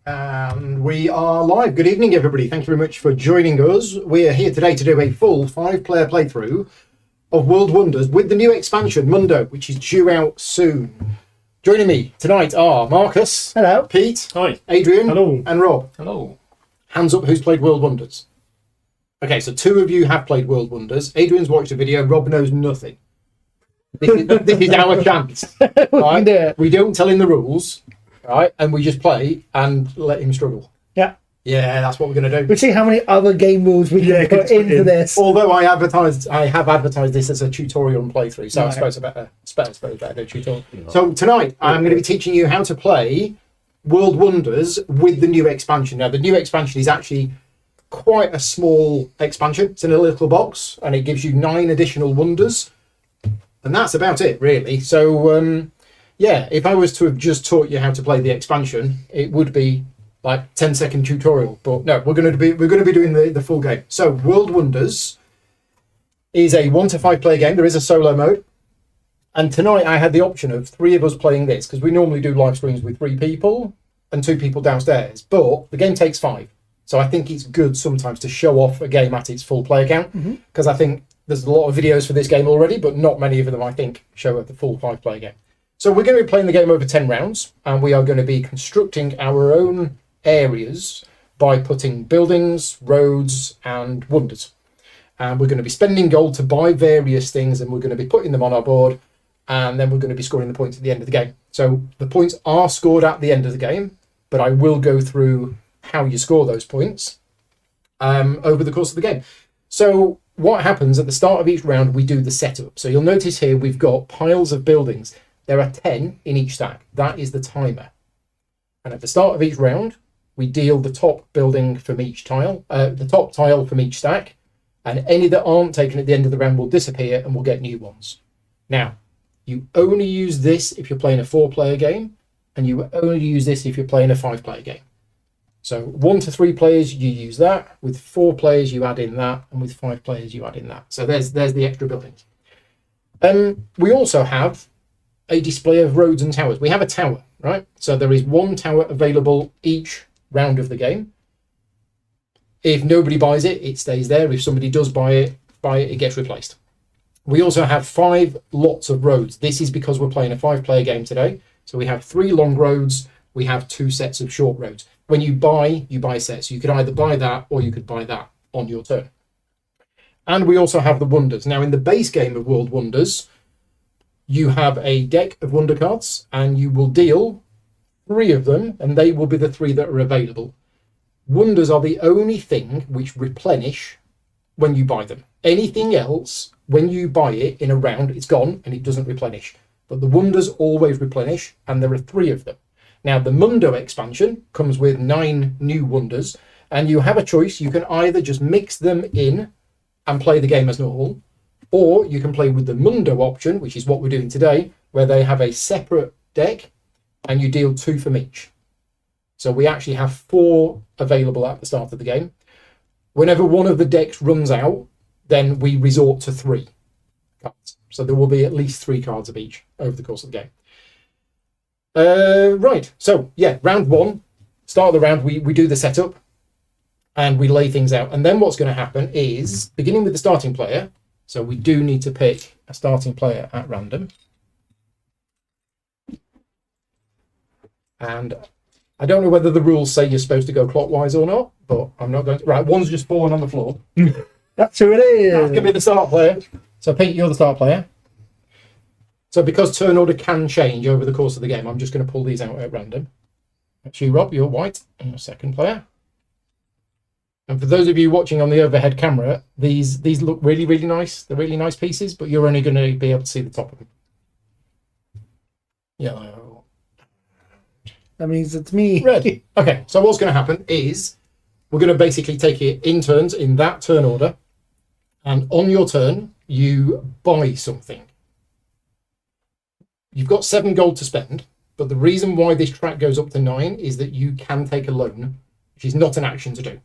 And we are live. Good evening, everybody. Thank you very much for joining us. We are here today to do a full 5-player playthrough of World Wonders with the new expansion, Mundo, which is due out soon. Joining me tonight are Marcus. Hello. Pete. Hi. Adrian. Hello. And Rob. Hello. Hands up who's played World Wonders. Okay, so 2 of you have played World Wonders. Adrian's watched a video. Rob knows nothing. This is our chance. Right? We don't tell him the rules, right? And we just play and let him struggle. Yeah. Yeah, that's what we're going to do. We'll see how many other game rules we can put into this. Although I have advertised this as a tutorial and playthrough, so right. I suppose I better do a tutorial. So tonight I'm going to be teaching you how to play World Wonders with the new expansion. Now the new expansion is actually quite a small expansion. It's in a little box and it gives you 9 additional wonders. And that's about it, really. So, yeah, if I was to have just taught you how to play the expansion, it would be like 10-second tutorial. But no, we're going to be doing the full game. So, World Wonders is a 1 to 5 player game. There is a solo mode. And tonight I had the option of 3 of us playing this because we normally do live streams with 3 people and 2 people downstairs. But the game takes 5. So I think it's good sometimes to show off a game at its full player count because I think there's a lot of videos for this game already, but not many of them, I think, show at the full 5-player game. So we're going to be playing the game over 10 rounds, and we are going to be constructing our own areas by putting buildings, roads, and wonders. And we're going to be spending gold to buy various things, and we're going to be putting them on our board, and then we're going to be scoring the points at the end of the game. So the points are scored at the end of the game, but I will go through how you score those points over the course of the game. So what happens at the start of each round, we do the setup. So you'll notice here we've got piles of buildings. There are 10 in each stack. That is the timer. And at the start of each round, we deal the top building from each tile, the top tile from each stack, and any that aren't taken at the end of the round will disappear and we'll get new ones. Now, you only use this if you're playing a 4-player game, and you only use this if you're playing a 5-player game. So 1 to 3 players, you use that. With 4 players, you add in that. And with 5 players, you add in that. So there's the extra buildings. We also have a display of roads and towers. We have a tower, right? So there is 1 tower available each round of the game. If nobody buys it, it stays there. If somebody does buy it, it gets replaced. We also have 5 lots of roads. This is because we're playing a 5-player game today. So we have 3 long roads. We have 2 sets of short roads. When you buy sets. You could either buy that or you could buy that on your turn. And we also have the wonders. Now, in the base game of World Wonders, you have a deck of wonder cards and you will deal 3 of them, and they will be the 3 that are available. Wonders are the only thing which replenish when you buy them. Anything else, when you buy it in a round, it's gone and it doesn't replenish. But the wonders always replenish, and there are 3 of them. Now, the Mundo expansion comes with 9 new wonders, and you have a choice. You can either just mix them in and play the game as normal, or you can play with the Mundo option, which is what we're doing today, where they have a separate deck, and you deal 2 from each. So we actually have 4 available at the start of the game. Whenever one of the decks runs out, then we resort to 3 cards. So there will be at least 3 cards of each over the course of the game. Right, so yeah, round 1, start of the round, we do the setup and we lay things out. And then what's going to happen is, beginning with the starting player, so we do need to pick a starting player at random. And I don't know whether the rules say you're supposed to go clockwise or not, but I'm not going to. Right, one's just fallen on the floor. That's who it is. That's going to be the start player. So Pete, you're the start player. So because turn order can change over the course of the game, I'm just going to pull these out at random. That's you, Rob, you're white, and your second player. And for those of you watching on the overhead camera, these look really, really nice. They're really nice pieces, but you're only going to be able to see the top of them. Yellow. That means it's me. Red. Okay, so what's going to happen is we're going to basically take it in turns in that turn order. And on your turn, you buy something. You've got 7 gold to spend, but the reason why this track goes up to 9 is that you can take a loan, which is not an action to do.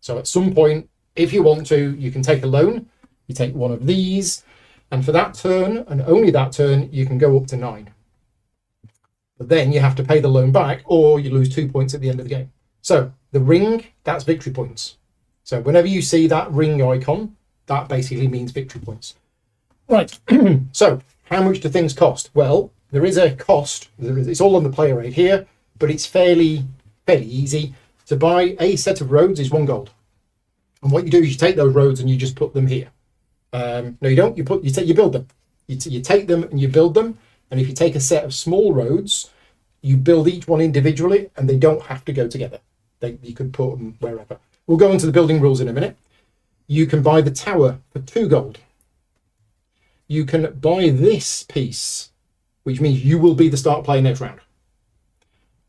So at some point, if you want to, you can take a loan. You take one of these, and for that turn, and only that turn, you can go up to 9. But then you have to pay the loan back, or you lose 2 points at the end of the game. So the ring, that's victory points. So whenever you see that ring icon, that basically means victory points. Right. So how much do things cost? Well, there is a cost. It's all on the player aid here, but it's fairly easy. To buy a set of roads is 1 gold. And what you do is you take those roads and you just put them here. No, you don't. You build them. You take them and you build them. And if you take a set of small roads, you build each one individually, and they don't have to go together. You could put them wherever. We'll go into the building rules in a minute. You can buy the tower for 2 gold. You can buy this piece, which means you will be the start player next round.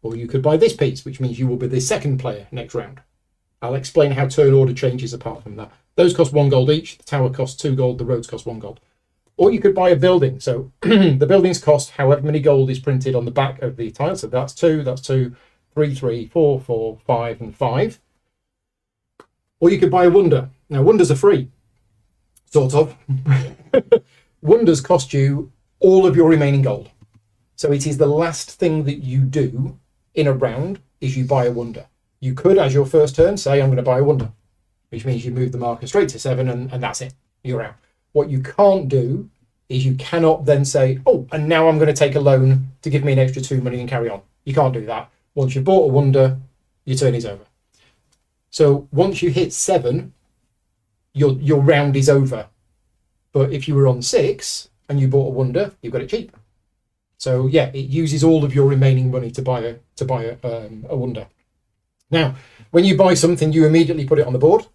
Or you could buy this piece, which means you will be the second player next round. I'll explain how turn order changes apart from that. Those cost 1 gold each. The tower costs 2 gold. The roads cost 1 gold. Or you could buy a building. So the buildings cost however many gold is printed on the back of the tile. So that's 2, 3, 3, 4, 4, 5, and 5. Or you could buy a wonder. Now, wonders are free, sort of. Wonders cost you all of your remaining gold. So it is the last thing that you do in a round is you buy a wonder. You could, as your first turn, say, I'm going to buy a wonder, which means you move the marker straight to 7 and that's it. You're out. What you can't do is you cannot then say, oh, and now I'm going to take a loan to give me an extra 2 money and carry on. You can't do that. Once you've bought a wonder, your turn is over. So once you hit 7, your round is over. But if you were on 6 and you bought a wonder, you've got it cheap. So yeah, it uses all of your remaining money to buy a wonder. Now, when you buy something, you immediately put it on the board,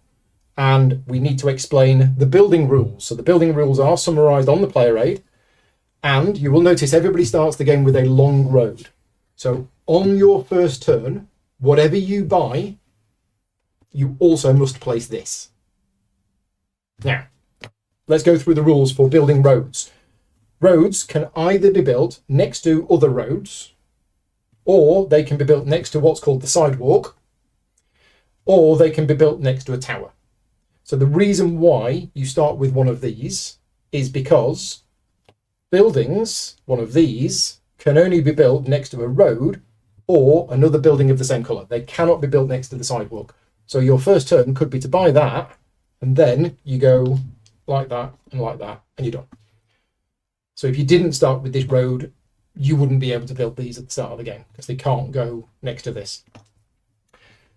and we need to explain the building rules. So the building rules are summarized on the player aid, and you will notice everybody starts the game with a long road. So on your first turn, whatever you buy, you also must place this. Now, let's go through the rules for building roads. Roads can either be built next to other roads, or they can be built next to what's called the sidewalk, or they can be built next to a tower. So the reason why you start with one of these is because buildings, one of these, can only be built next to a road or another building of the same colour. They cannot be built next to the sidewalk. So your first turn could be to buy that, and then you go like that, and you're done. So if you didn't start with this road, you wouldn't be able to build these at the start of the game because they can't go next to this.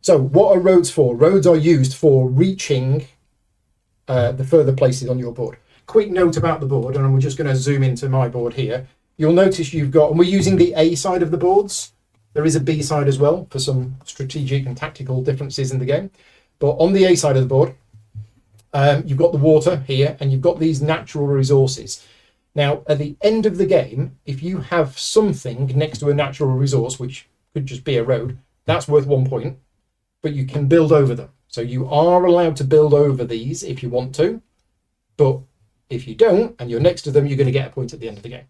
So what are roads for? Roads are used for reaching the further places on your board. Quick note about the board, and we're just going to zoom into my board here. You'll notice you've got, and we're using the A side of the boards. There is a B side as well for some strategic and tactical differences in the game. But on the A side of the board, you've got the water here, and you've got these natural resources. Now, at the end of the game, if you have something next to a natural resource, which could just be a road, that's worth 1 point, but you can build over them. So you are allowed to build over these if you want to, but if you don't, and you're next to them, you're going to get a point at the end of the game.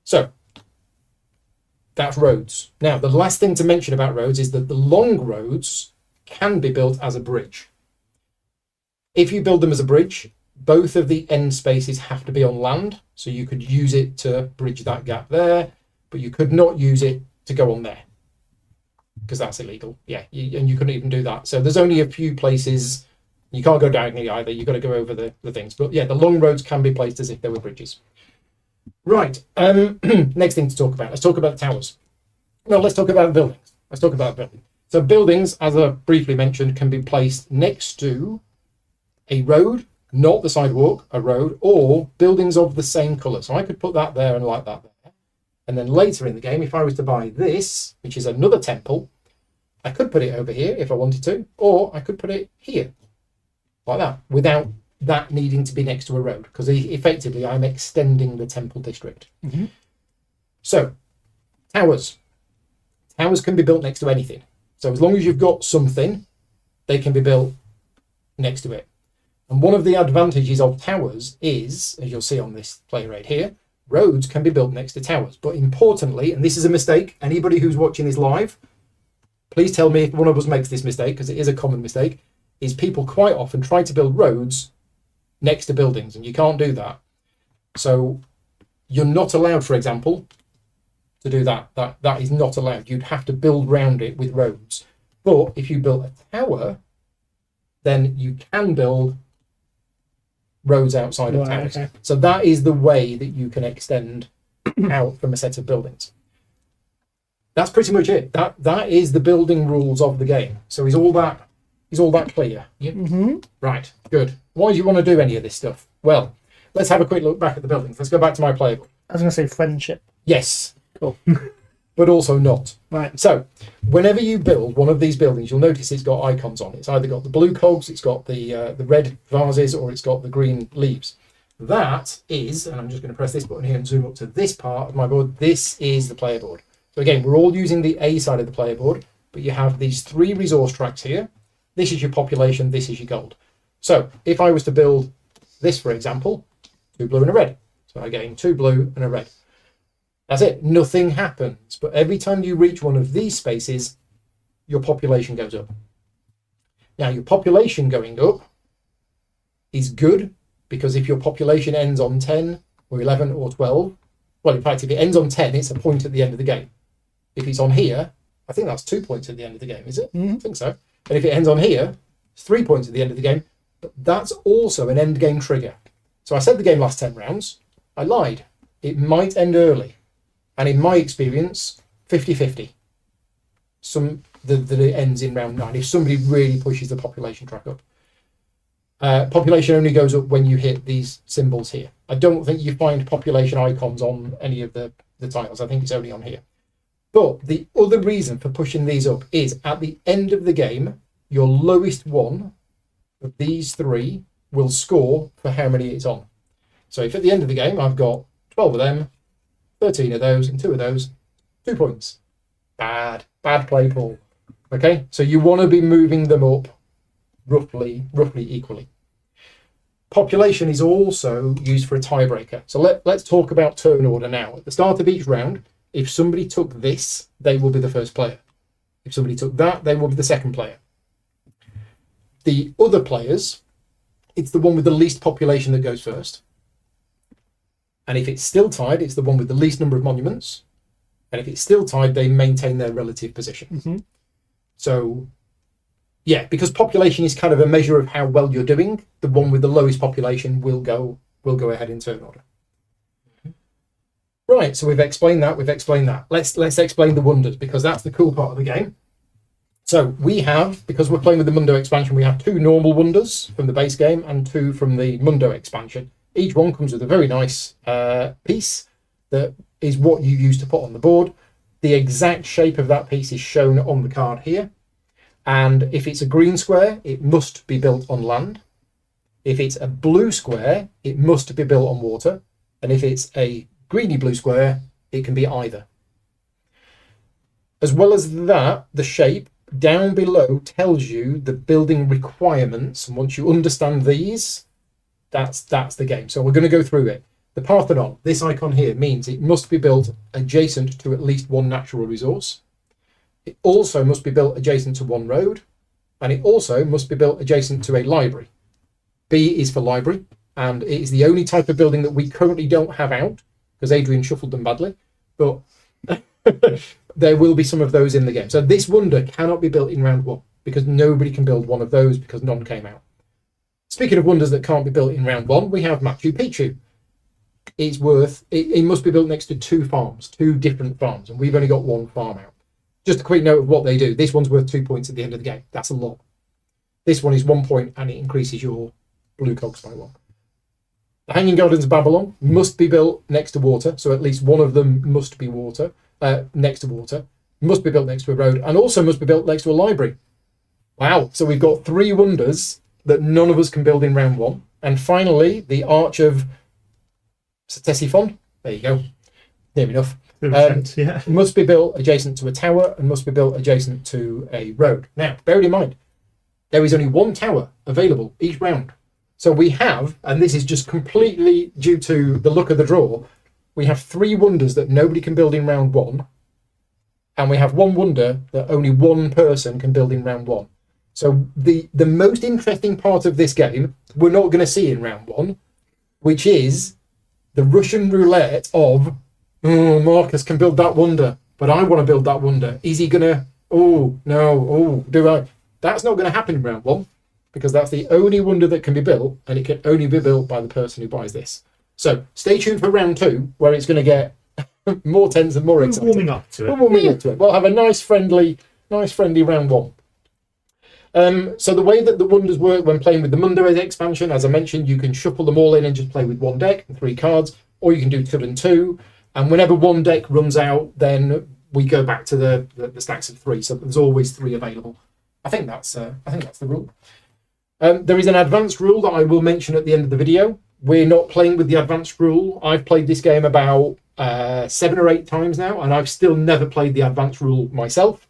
So that's roads. Now, the last thing to mention about roads is that the long roads can be built as a bridge. If you build them as a bridge, both of the end spaces have to be on land, so you could use it to bridge that gap there, but you could not use it to go on there because that's illegal. Yeah, and you couldn't even do that. So there's only a few places. You can't go diagonally either. You've got to go over the things. But yeah, the long roads can be placed as if they were bridges. Right. Next thing to talk about. Let's talk about towers. No, let's talk about buildings. So buildings, as I briefly mentioned, can be placed next to a road, not the sidewalk, a road, or buildings of the same colour. So I could put that there and like that there. And then later in the game, if I was to buy this, which is another temple, I could put it over here if I wanted to, or I could put it here, like that, without that needing to be next to a road, because effectively I'm extending the temple district. Mm-hmm. So, towers. Towers can be built next to anything. So as long as you've got something, they can be built next to it. And one of the advantages of towers is, as you'll see on this player aid here, roads can be built next to towers. But importantly, and this is a mistake, anybody who's watching this live, please tell me if one of us makes this mistake, because it is a common mistake, is people quite often try to build roads next to buildings, and you can't do that. So you're not allowed, for example, to do that. That is not allowed. You'd have to build round it with roads. But if you built a tower, then you can build roads outside of towers. Okay. So that is the way that you can extend out from a set of buildings. That's pretty much it. That is the building rules of the game. So is all that clear? Yep. Mm-hmm. Right, good. Why do you want to do any of this stuff? Well, let's have a quick look back at the buildings. Let's go back to my playbook. I was going to say friendship. Yes. Cool. But also not. Right. So whenever you build one of these buildings, you'll notice it's got icons on it. It's either got the blue cogs, it's got the red vases, or it's got the green leaves. That is, and I'm just going to press this button here and zoom up to this part of my board. This is the player board. So again, we're all using the A side of the player board, but you have these 3 resource tracks here. This is your population, this is your gold. So if I was to build this, for example, 2 blue and a red. So again, 2 blue and a red. That's it. Nothing happens. But every time you reach one of these spaces, your population goes up. Now, your population going up is good, because if your population ends on 10 or 11 or 12, well, in fact, if it ends on 10, it's a point at the end of the game. If it's on here, I think that's 2 points at the end of the game, is it? Mm-hmm. I think so. And if it ends on here, it's 3 points at the end of the game. But that's also an end game trigger. So I said the game lasts 10 rounds. I lied. It might end early. And in my experience, 50-50. That it ends in round 9 if somebody really pushes the population track up. Population only goes up when you hit these symbols here. I don't think you find population icons on any of the tiles. I think it's only on here. But the other reason for pushing these up is at the end of the game, your lowest one of these 3 will score for how many it's on. So if at the end of the game I've got 12 of them, 13 of those, and 2 of those, 2 points. Bad play, Paul. Okay, so you want to be moving them up roughly equally. Population is also used for a tiebreaker. So let's talk about turn order now. At the start of each round, if somebody took this, they will be the first player. If somebody took that, they will be the second player. The other players, it's the one with the least population that goes first. And if it's still tied, it's the one with the least number of monuments. And if it's still tied, they maintain their relative position. Mm-hmm. So, yeah, because population is kind of a measure of how well you're doing, the one with the lowest population will go ahead in turn order. Right, so we've explained that. Let's explain the wonders, because that's the cool part of the game. So we have, because we're playing with the Mundo expansion, we have 2 normal wonders from the base game and 2 from the Mundo expansion. Each one comes with a very nice piece that is what you use to put on the board. The exact shape of that piece is shown on the card here. And if it's a green square, it must be built on land. If it's a blue square, it must be built on water. And if it's a greeny blue square, it can be either. As well as that, the shape down below tells you the building requirements. And once you understand these, that's the game. So we're going to go through it. The Parthenon, this icon here, means it must be built adjacent to at least 1 natural resource. It also must be built adjacent to 1 road. And it also must be built adjacent to a library. B is for library. And it is the only type of building that we currently don't have out, because Adrian shuffled them badly. But there will be some of those in the game. So this wonder cannot be built in round 1, because nobody can build one of those, because none came out. Speaking of wonders that can't be built in round 1, we have Machu Picchu. It must be built next to 2 farms, 2 different farms, and we've only got 1 farm out. Just a quick note of what they do. This one's worth 2 points at the end of the game. That's a lot. This one is 1 point, and it increases your blue cogs by 1. The Hanging Gardens of Babylon must be built next to water, so at least one of them must be next to water, must be built next to a road, and also must be built next to a library. Wow, so we've got 3 wonders that none of us can build in round 1. And finally, the Arch of Ctesiphon, there you go, near enough, must be built adjacent to a tower and must be built adjacent to a road. Now, bear in mind, there is only 1 tower available each round. So we have, and this is just completely due to the luck of the draw, we have 3 wonders that nobody can build in round 1, and we have 1 wonder that only 1 person can build in round 1. So the most interesting part of this game, we're not going to see in round 1, which is the Russian roulette of Oh, Marcus can build that wonder, but I want to build that wonder. Is he gonna? Oh no! Oh, do I? That's not going to happen in round 1 because that's the only wonder that can be built, and it can only be built by the person who buys this. So stay tuned for round 2, where it's going to get more tense and more exciting. Warming up to it. We're warming up to it. We'll have a nice friendly round 1. So the way that the wonders work when playing with the Mundo expansion, as I mentioned, you can shuffle them all in and just play with 1 deck and 3 cards, or you can do 2 and 2. And whenever 1 deck runs out, then we go back to the stacks of 3. So there's always 3 available. I think that's the rule. There is an advanced rule that I will mention at the end of the video. We're not playing with the advanced rule. I've played this game about 7 or 8 times now, and I've still never played the advanced rule myself.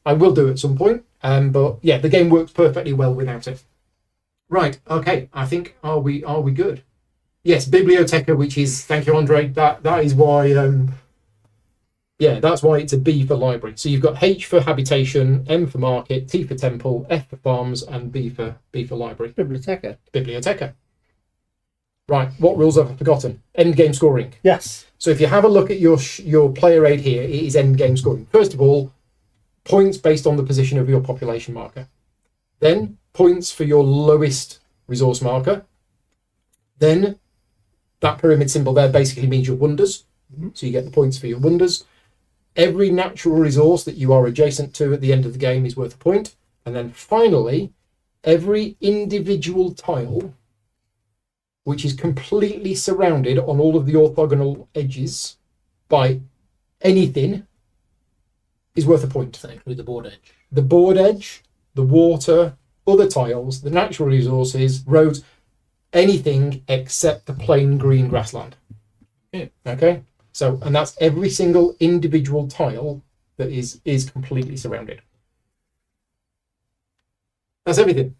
I will do at some point. But yeah, the game works perfectly well without it. Right, okay, I think are we good? Yes, Biblioteca, which is, thank you, Andre. That is why that's why it's a B for library. So you've got H for habitation, M for market, T for temple, F for farms, and B for library. Biblioteca. Right, what rules have I forgotten? End game scoring. Yes. So if you have a look at your player aid here, it is end game scoring. First of all, points based on the position of your population marker. Then points for your lowest resource marker. Then that pyramid symbol there basically means your wonders. So you get the points for your wonders. Every natural resource that you are adjacent to at the end of the game is worth a point. And then finally, every individual tile which is completely surrounded on all of the orthogonal edges by anything is worth a point. So include the board edge. The board edge, the water, other tiles, the natural resources, roads, anything except the plain green grassland. Yeah. Okay? So, and that's every single individual tile that is completely surrounded. That's everything.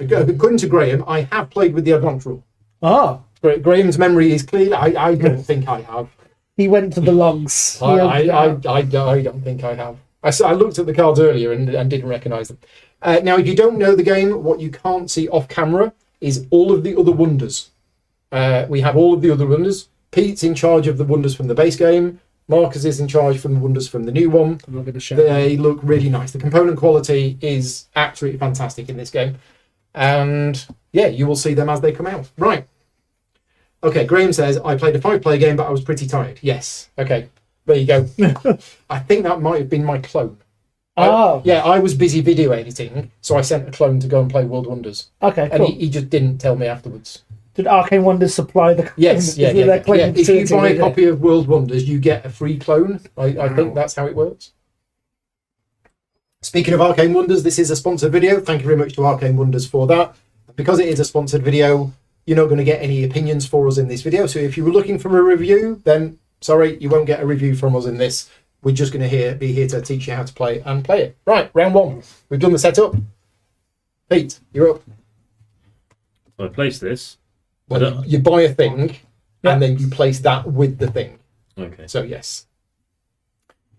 According to Graham, I have played with the advanced rule. Ah, Graham's memory is clear. I don't think I have. he went to the logs. I don't think I have. I looked at the cards earlier and didn't recognise them. Now, if you don't know the game, what you can't see off camera is all of the other wonders. We have all of the other wonders. Pete's in charge of the wonders from the base game. Marcus is in charge from the wonders from the new one. I'm not going to show They look really nice. The component quality is absolutely fantastic in this game. And yeah, you will see them as they come out. Right. Okay, Graham says, I played a 5-player game, but I was pretty tired. Yes. Okay, there you go. I think that might have been my clone. Oh. I was busy video editing, so I sent a clone to go and play World Wonders. Okay, And cool. he just didn't tell me afterwards. Did Arcane Wonders supply the... Yes, yeah. their claim If you facility, buy a is it? copy of World Wonders, you get a free clone. I think that's how it works. Speaking of Arcane Wonders, this is a sponsored video. Thank you very much to Arcane Wonders for that. Because it is a sponsored video, you're not going to get any opinions for us in this video. So if you were looking for a review, then sorry, you won't get a review from us in this. We're just going to be here to teach you how to play and play it. Right, round 1. We've done the setup. Pete, you're up. So I place this. Well, you buy a thing, and then you place that with the thing. Okay. So yes.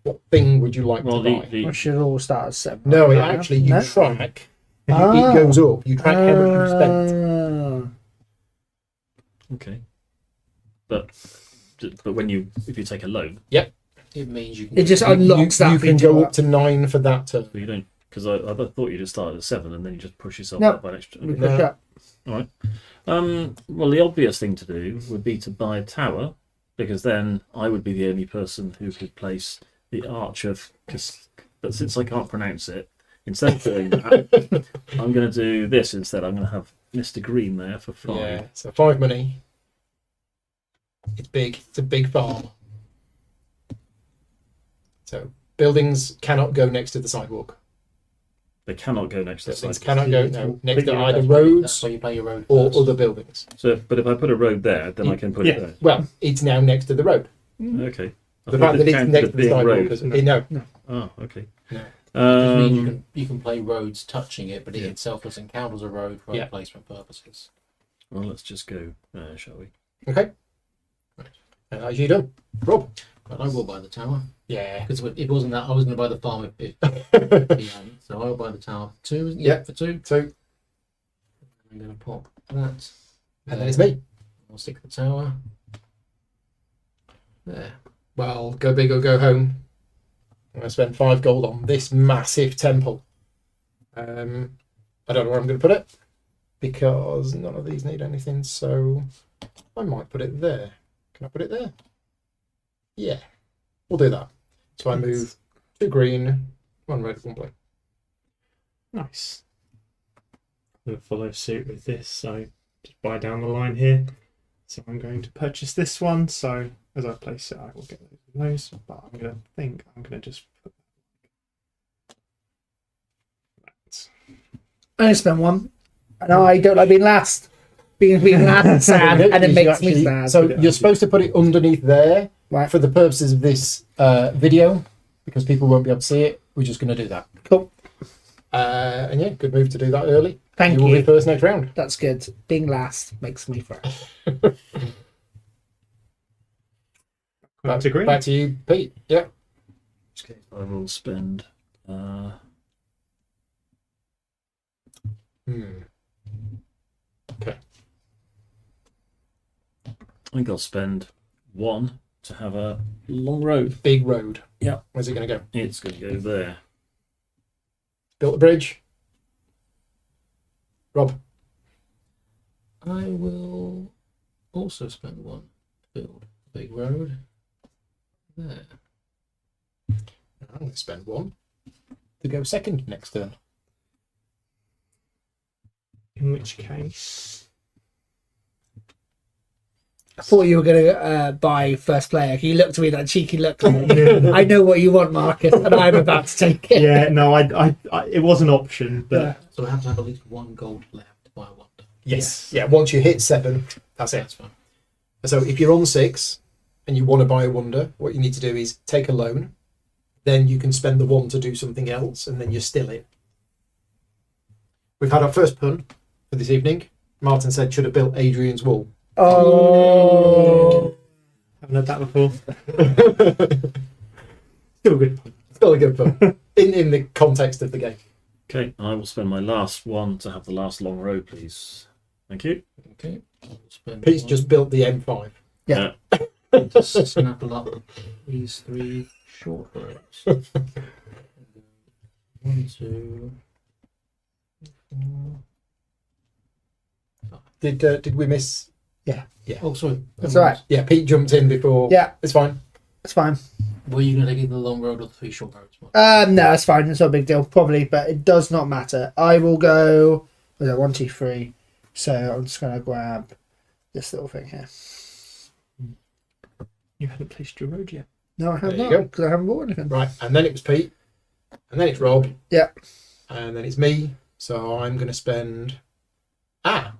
What thing would you like to buy? I should all start at 7. No, it right actually, now. you track. It goes up. You track how much you spent. Okay. But when if you take a loan, Yep. It means you can. It just unlocks that You can feature. go up to 9 for that turn. so you don't, because I thought you just started at 7 and then you just push yourself No. up by an extra. We Okay. push up. All right. Well, the obvious thing to do would be to buy a tower, because then I would be the only person who could place the Arch of. But since I can't pronounce it, instead of doing that, I'm going to do this instead. I'm going to have Mr. Green there for 5. Yeah, so 5 money. It's big. It's a big farm. So buildings cannot go next to the sidewalk. They cannot go next to the Buildings side. cannot go next to Yeah, either that's roads why you play your road or first. other buildings. So, but if I put a road there, then I can put it there. Well, it's now next to the road. Okay. I The thought fact that it's counted next as to the being sidewalk road. is no. Oh, okay. No. Just means you can play roads touching it, but it itself doesn't count as a road for Yeah. placement purposes. Well, let's just go, shall we? Okay. As you done, Rob. But I will buy the tower. Yeah. Because if it wasn't that, I was going to buy the farm if he hadn't. So I will buy the tower for 2, isn't it? Yeah. For 2. So, I'm going to pop that. and then it's me. I'll stick the tower there. Well, go big or go home. I'm going to spend 5 gold on this massive temple. I don't know where I'm going to put it because none of these need anything, so I might put it there. Can I put it there? Yeah, we'll do that. So I move 2 green, 1 red, 1 blue. Nice. I'm going to follow suit with this, so just buy down the line here. So I'm going to purchase this one, so as I place it I will get those, but I'm going to just put that. I only spent 1. And I don't like being last. Being last is sad, and it makes me sad. So you're supposed to put it underneath there, Right. for the purposes of this video, because people won't be able to see it. We're just going to do that. Cool. And yeah, good move to do that early. Thank You will you. be first next round. That's good. Being last makes me fresh. Back to green. Back to you, Pete. Yeah. Okay, I will spend. Okay. I think I'll spend 1 to have a long road. Big road. Yeah. Where's it going to go? It's going to go there. Built a bridge. Rob. I will also spend 1 to build a big road. There. I'm going to spend 1 to go second next turn. In which case, I thought you were going to buy first player. You looked at me that cheeky look. I know what you want, Marcus, and I'm about to take it. yeah, no, I it was an option, but Yeah. So I have to have at least 1 gold left to buy a wonder. Yes. Yeah, once you hit 7, that's it. That's fine. So if you're on 6 and you want to buy a wonder, what you need to do is take a loan. Then you can spend the 1 to do something else, and then you're still in. We've had our first pun for this evening. Martin said, should have built Adrian's wall. Oh. haven't heard that before. Still good. Still a good pun in the context of the game. Okay, I will spend my last 1 to have the last long road, please. Thank you. Okay. I will spend Pete's 1 just built the M5. Yeah. to snapple up these 3 short roads. 1, 2, 4. Did we miss? Oh, sorry. That's all right. Yeah, Pete jumped in before. Yeah, It's fine. it's fine. Were you going to take either the long road or the 3 short roads? No, it's fine. It's not a big deal, probably, but it does not matter. I will go. Was it 1, 2, 3? So I'm just gonna grab this little thing here. You haven't placed your road yet. No, I have There you not go. because I haven't bought anything. Right, and then it was Pete, and then it's Rob. Yeah. And then it's me. So I'm going to spend. Ah.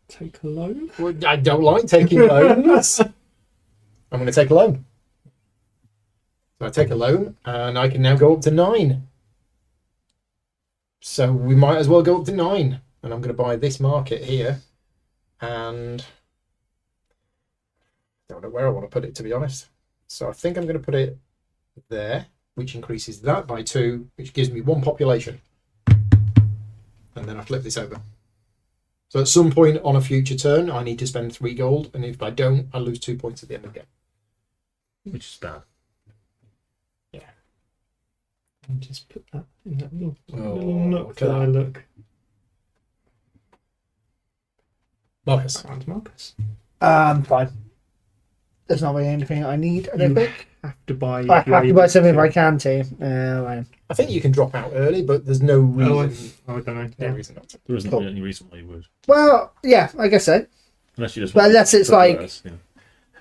Take a loan. Well, I don't like taking loans. I'm going to take a loan. So I take a loan, and I can now go up to 9. So we might as well go up to 9. And I'm going to buy this market here. And I don't know where I want to put it, to be honest. So I think I'm going to put it there, which increases that by 2, which gives me 1 population. And then I flip this over. So at some point on a future turn, I need to spend 3 gold, and if I don't, I lose 2 points at the end of the game. Which is bad. And just put that in that little Oh, nook look at that I that. look. Marcus. Around Marcus. Fine. There's not really anything I need. I don't You think. have to buy. I have to buy something if I can to. Right. I think you can drop out early, but there's no reason. I don't know. No Yeah. reason not to. There isn't Cool. any reason why you would. Well, yeah, I guess so. Unless you just But want unless it's to like- progress, yeah.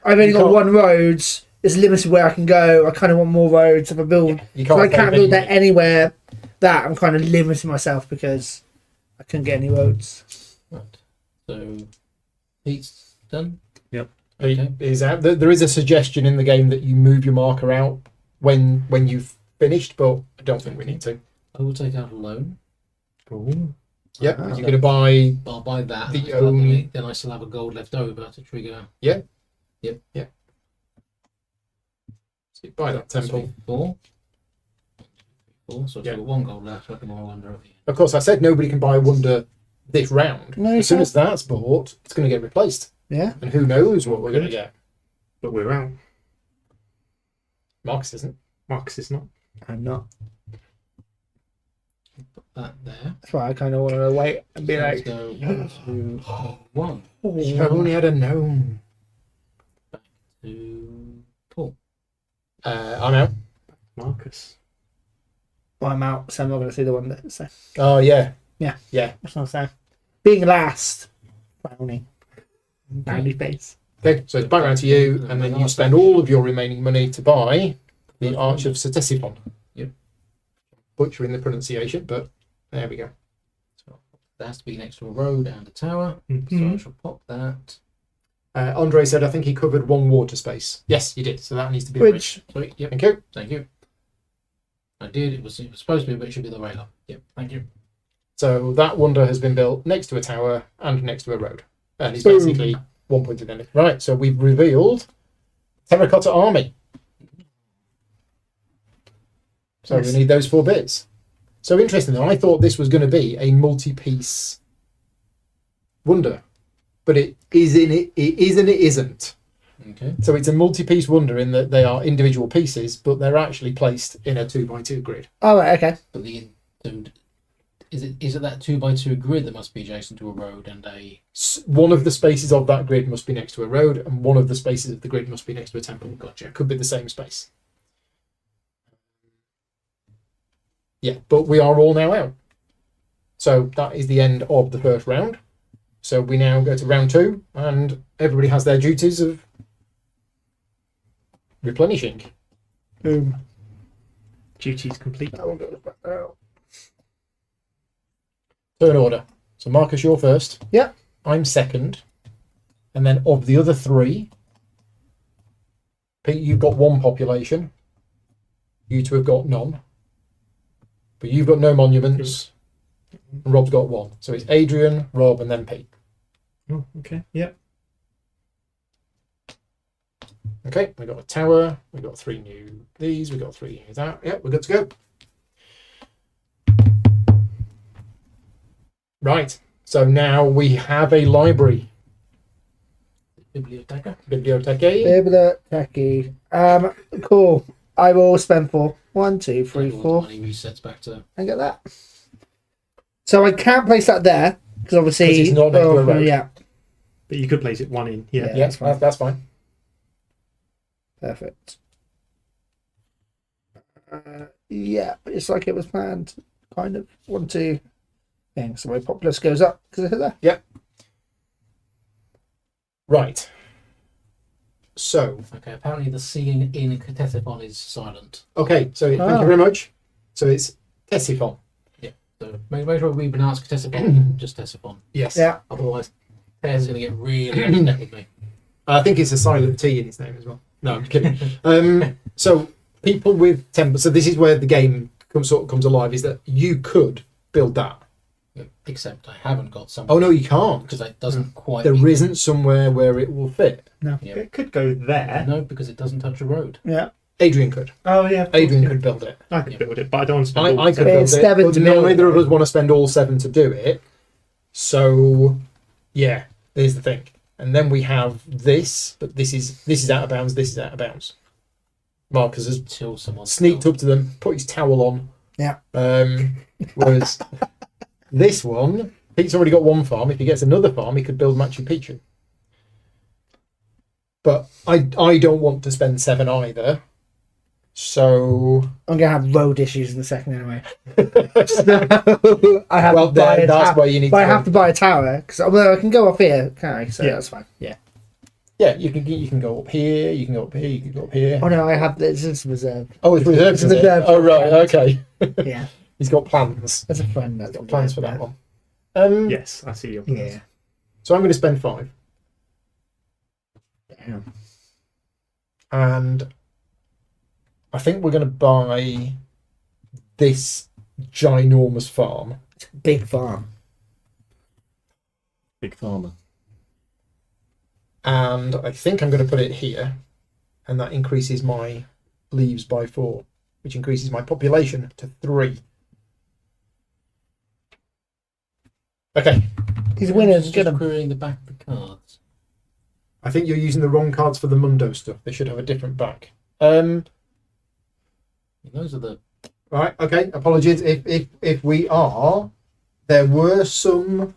I've only You got can't- 1 road. It's limited where I can go. I kind of want more roads if I build. You So I can't pay build that any- anywhere. That I'm kind of limiting myself because I couldn't get any roads. Right. So Pete's done. Pete is out. There is a suggestion in the game that you move your marker out when you've finished, but I don't think we need to. I will take out a loan. Cool. Yep, Ah. you're going to buy. I'll buy that. The and I'll only- calculate, then I still have a gold left over to trigger. Buy that temple. 4. So I've Yeah. got 1 gold left. So I can buy under at the end. Of course, I said nobody can buy a wonder this round. No, you As soon can't. as that's bought, it's going to get replaced. Yeah. And who knows what we're going to Good. get. But we're out. Marcus isn't. Marcus is not. I'm not. Put that there. That's why I kind of wanted to wait and be So let's like, go 1, 2, 1. If I only had a gnome. To Paul. I'm out. Marcus. well, I'm out, so I'm not going to see the one that. So Oh, yeah. Yeah. Yeah. that's what I'm saying. Being last, frowning, frowny face. Okay, so it's back around to you, and then you spend all of your remaining money to buy the Arch of Ctesiphon. Yep. Butchering the pronunciation, but there we go. So that has to be next to a road and a tower. So I Mhm. shall pop that. Andre said, I think he covered one water space. Yes, you did. So that needs to be a Which Sweet. Yep. Thank you. Thank you. I did. It was supposed to be, but it should be the way up. Yep. Thank you. So that wonder has been built next to a tower and next to a road. And it's Boom. basically 1 point in it. Right, so we've revealed Terracotta Army. So Nice. we need those 4 bits. So interestingly, I thought this was going to be a multi-piece wonder. But it is and it isn't. Okay. So it's a multi-piece wonder in that they are individual pieces, but they're actually placed in a 2x2 grid. oh right, okay. But is it that 2x2 grid that must be adjacent to a road and a? One of the spaces of that grid must be next to a road, and one of the spaces of the grid must be next to a temple. Gotcha. Could be the same space. Yeah, but we are all now out. So that is the end of the first round. So we now go to round 2, and everybody has their duties of replenishing. Boom. Duties complete. That one goes back out. Turn order. So Marcus, you're first. Yeah. I'm second. And then of the other 3, Pete, you've got 1 population. You 2 have got none. But you've got no monuments. And Rob's got 1. So it's Adrian, Rob, and then Pete. Oh, okay. Yep. Okay, we got a tower. We got 3 new these. We got 3 new that. Yep, we're good to go. Right. So now we have a library. Biblioteca. Biblioteca. Biblioteki. Cool. I will spend 4. 1, 2, 3, Everyone's 4. money resets back to. And get that. So I can't place that there because obviously 'Cause it's not next to a road. yeah, But you could place it 1 in. Yeah. Yeah. Yeah, that's fine. perfect. Yeah, it's like it was planned. Kind of 1, 2 things. So my populace goes up because I hit there. Right. So, Okay. Apparently, the C in Ctesiphon is silent. okay. So thank you very much. So it's Ctesiphon. So make sure we pronounce Ctesiphon just Ctesiphon. Yes. Yeah. Otherwise, Pear's going to get really upset with me. I think it's a silent T in his name as well. No, I'm kidding. So people with temple. So this is where the game comes alive. Is that you could build that? Except I haven't got some. Oh no, you can't. because it doesn't quite. There meet- isn't somewhere where it will fit. No. Yeah. It could go there. No, because it doesn't touch a road. Yeah. Adrian could. Oh, yeah. of course, Adrian yeah. could build it. I could Yeah. build it, but I don't want to spend all I could But build it's it. 7 But to build neither it. of us want to spend all 7 to do it. So, yeah, there's the thing. And then we have this, but this is out of bounds. This is out of bounds. Marcus has Until someone sneaked up to them, put his towel on. Yeah. Whereas this one, Pete's already got 1 farm. If he gets another farm, he could build Machu Picchu. But I don't want to spend 7 either. So I'm gonna have road issues in a second anyway. So I have well, to buy a that's tower. where you need But to I have to buy a tower because I can go up here, can I? So Yeah. that's fine. Yeah. Yeah, you can go up here, you can go up here, you can go up here. Oh no, I have this is reserved. Oh, it's reserved. It's is it? reserved. Oh right, okay. Yeah. He's got plans. As a friend, that's He's got plans for that yeah. one. Yes, I see your plans. Yeah. So I'm going to spend 5, Damn. and I think we're going to buy this ginormous farm. Big farm. Big farmer. And I think I'm going to put it here, and that increases my leaves by 4, which increases my population to 3. Okay. These winners Just get them. querying the back of the cards. I think you're using the wrong cards for the Mundo stuff. They should have a different back. Those are the. Right. Okay. Apologies if we are. There were some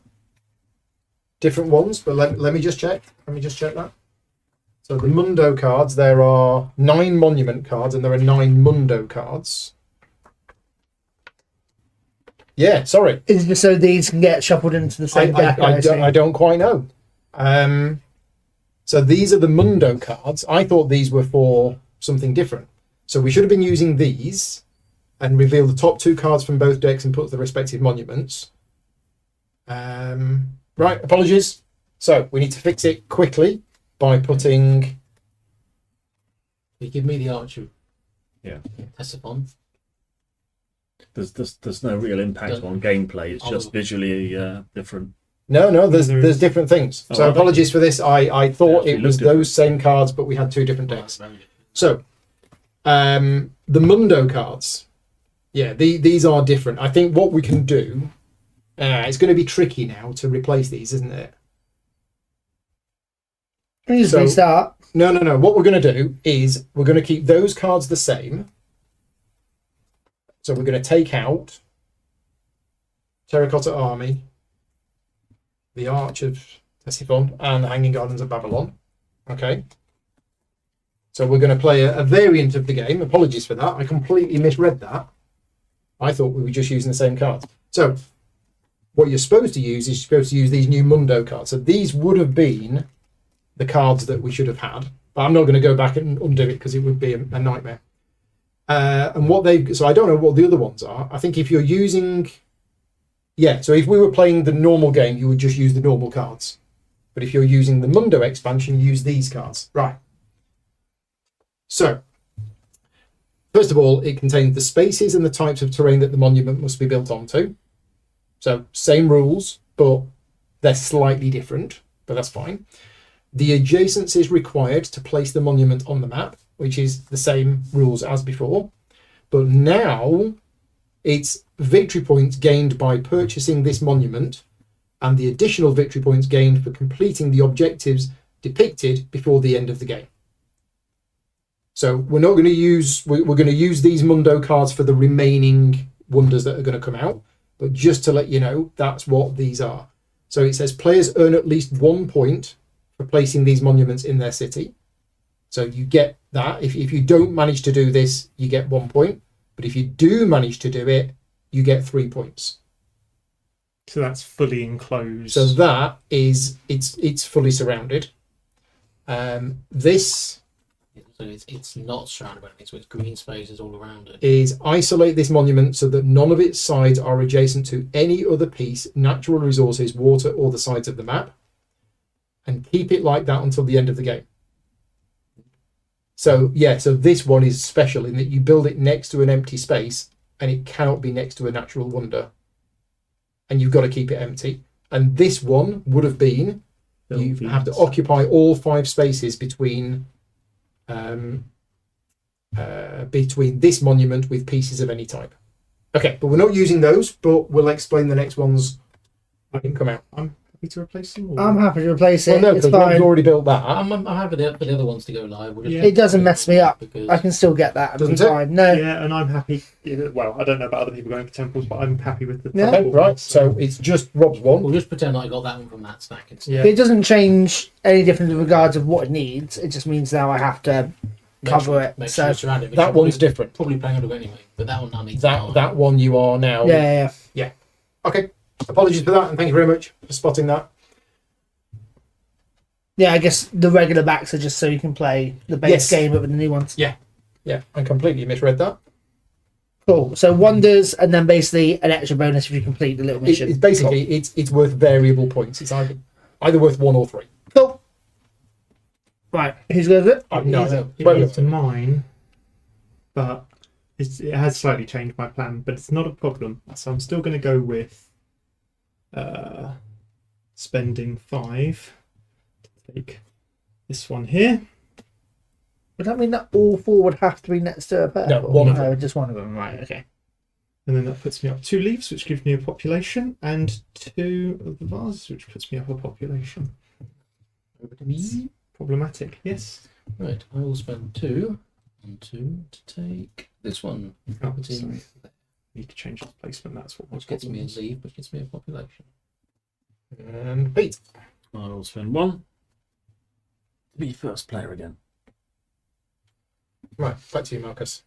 different ones, but let me just check. Let me just check that. So the Mundo cards, there are 9 monument cards and there are 9 Mundo cards. Yeah, sorry. Is it just so these can get shuffled into the same deck? I don't quite know. So these are the Mundo cards. I thought these were for something different. So we should have been using these and reveal the top 2 cards from both decks and put the respective monuments. Right, apologies. So we need to fix it quickly by putting... You give me the Archer. Yeah. Tessifon. There's no real impact on gameplay. It's just visually different. No, there's different things. Oh, so apologies for this. I thought They it was different. those same cards, but we had 2 different decks. Very different. So, the Mundo cards, yeah, these are different. I think what we can do, it's going to be tricky now to replace these, isn't it? Please restart. No. What we're going to do is we're going to keep those cards the same. So we're going to take out Terracotta Army, the Arch of Tessifon, and the Hanging Gardens of Babylon. Okay. So we're going to play a variant of the game. Apologies for that. I completely misread that. I thought we were just using the same cards. So what you're supposed to use is you're supposed to use these new Mundo cards. So these would have been the cards that we should have had. But I'm not going to go back and undo it because it would be a nightmare. And what so I don't know what the other ones are. I think if you're using... Yeah, so if we were playing the normal game, you would just use the normal cards. But if you're using the Mundo expansion, use these cards. Right. So, first of all, it contains the spaces and the types of terrain that the monument must be built onto. So, same rules, but they're slightly different, but that's fine. The adjacencies required to place the monument on the map, which is the same rules as before. But now, it's victory points gained by purchasing this monument and the additional victory points gained for completing the objectives depicted before the end of the game. So we're not going to use, we're going to use these Mundo cards for the remaining wonders that are going to come out, but just to let you know, that's what these are. So it says players earn at least 1 point for placing these monuments in their city. So you get that. If you don't manage to do this, you get 1 point. But if you do manage to do it, you get 3 points. So that's fully enclosed. So that is, it's fully surrounded. This So it's not surrounded by anything, so it's green spaces all around it. is isolate this monument so that none of its sides are adjacent to any other piece, natural resources, water, or the sides of the map. And keep it like that until the end of the game. So, yeah, so this one is special in that you build it next to an empty space and it cannot be next to a natural wonder. And you've got to keep it empty. And this one would have been, you have to occupy all 5 spaces between this monument with pieces of any type. Okay, but we're not using those, but we'll explain the next ones that can come out. I'm happy to replace them. Or... I'm happy to replace it. Well, no, it's because Rob's fine. already built that. I'm happy for the other ones to go live. We'll just Yeah. It doesn't mess me up. because I can still get that. Doesn't It's it? fine. No. Yeah, and I'm happy. Well, I don't know about other people going for temples, but I'm happy with the Yeah. Okay, temple right, ones, so it's just Rob's one. we'll just pretend I got that one from that stack instead. yeah. It doesn't change any different in regards of what it needs. It just means now I have to cover it. Make So sure it's surrounded. That one's different. Probably playing under anyway, but that one now needs That one you are now. yeah. Okay, apologies for that, and thank you very much for spotting that. Yeah, I guess the regular backs are just so you can play the base Yes. game but with the new ones. Yeah, I completely misread that. Cool. So wonders and then basically an extra bonus if you complete the little mission. It's basically it's worth variable points. It's either worth 1 or 3. Cool. Right, who's going to do it? I've no It idea. is- Well, It's mine, but it has slightly changed my plan, but it's not a problem. So I'm still going to go with spending 5 to take this one here. Would that mean that all 4 would have to be next to a pair? No, one of them. Just one of them. Right, okay. And then that puts me up 2 leaves, which gives me a population, and 2 of the vases, which puts me up a population. Over to me. problematic. Yes. Right, I will spend 2 and 2 to take this one. Oh, Put in sorry. there, Need to change its placement. That's what my which gets problem me a is. leave, which gets me a population. And Pete. I will spend 1 to be first player again. Right, back to you, Marcus.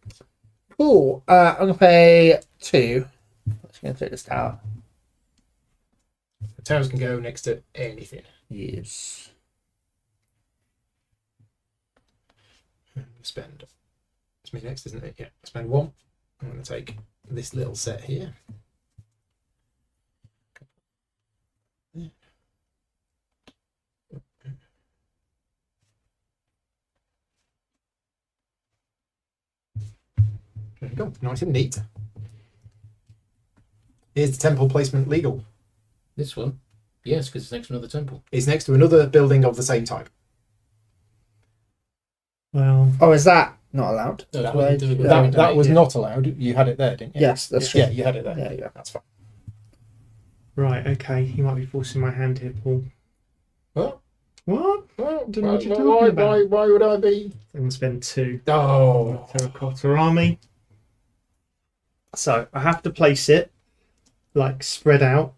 Cool. I'm gonna pay 2. I'm just gonna take this tower. The towers can go next to anything. Yes. Spend. It's me next, isn't it? Yeah. Spend 1. I'm going to take this little set here. There you go. Nice and neat. Is the temple placement legal? This one? Yes, because it's next to another temple. It's next to another building of the same type. Well, Oh, is that not allowed? No, it's That what was- you do with That, the that was yeah. not allowed. You had it there, didn't you? Yes, that's true. Yeah, you had it there. Yeah, yeah. That's fine. right. Okay. You might be forcing my hand here, Paul. Well, What? well, Don't know what you're why, talking about. why would I be? I'm gonna spend 2. Oh, Terracotta army. So I have to place it like spread out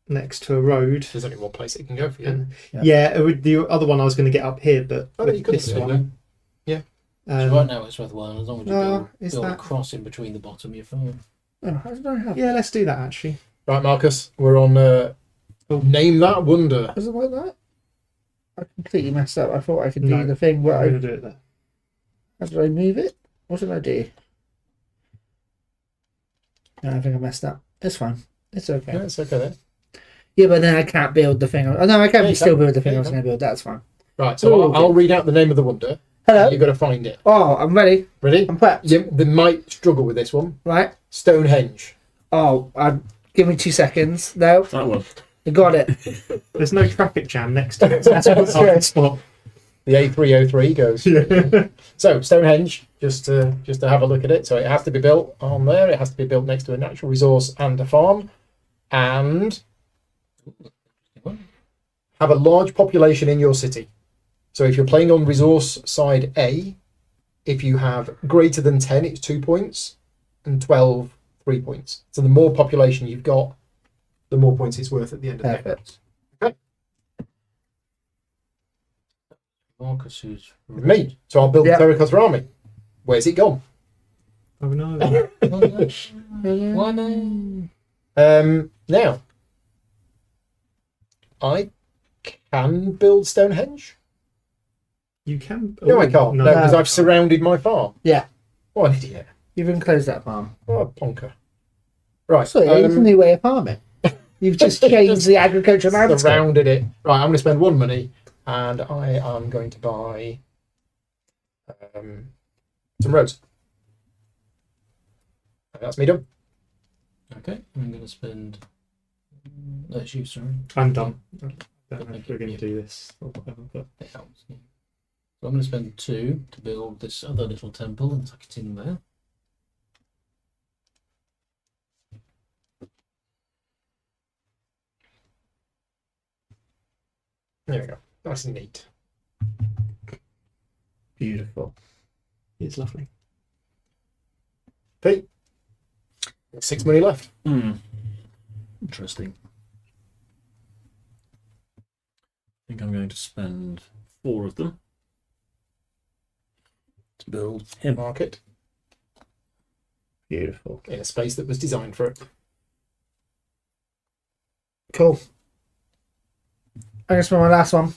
next to a road. there's only one place it can go for you. And Yeah. yeah, it would, the other one I was going to get up here, but Oh, no, you with couldn't this do it, one. Yeah. So right now it's worthwhile. As long as you is build a that- cross in between the bottom, you're fine. Oh, how did I have? Yeah, let's do that actually. Right, Marcus, we're on Name That Wonder. Was it like that? I completely messed up. I thought I could do No, the thing where I'm going I. to do it there. How did I move it? What did I do? No, I think I messed up. It's fine. It's okay. Yeah, it's okay then. Yeah, but then I can't build the thing. Oh, no, I can Yeah, you still can. build the thing Yeah, I was you going to build. That's fine. Right, so Ooh, I'll read out the name of the wonder. Hello. You've got to find it. Oh, I'm ready. Ready? I'm prepped. They might struggle with this one. Right. Stonehenge. Oh, give me 2 seconds. No, That one. you got it. There's no traffic jam next to it. That's good. Spot. The A303 goes. Yeah. So Stonehenge, just to have a look at it. So it has to be built on there. It has to be built next to a natural resource and a farm, and have a large population in your city. So if you're playing on resource side A, if you have greater than 10, it's 2 points, and 12, 3 points. So the more population you've got, the more points it's worth at the end of the game. Perfect. Marcus, who's With me. So I'll build Yeah. the Terracotta army. Where's it gone? Oh no. why no? Now, I can build Stonehenge. You can. No, I can't. No, because No. I've surrounded my farm. Yeah. What an idiot. You've enclosed that farm. What a ponker. Right. So it's a new way of farming. You've just changed the agricultural landscape. surrounded it. Right, I'm going to spend 1 money, and I am going to buy some roads. And that's me done. Okay, I'm going to spend. That's you, sorry. I'm done. I don't know if we're going to do this or whatever, but It helps. Yeah. So I'm going to spend 2 to build this other little temple and tuck it in there. There we go. Nice and neat. Beautiful. it's lovely. Pete, 6 money left. Interesting. I think I'm going to spend 4 of them to build him. Market Beautiful. in a space that was designed for it. Cool. I'm going to spend my last one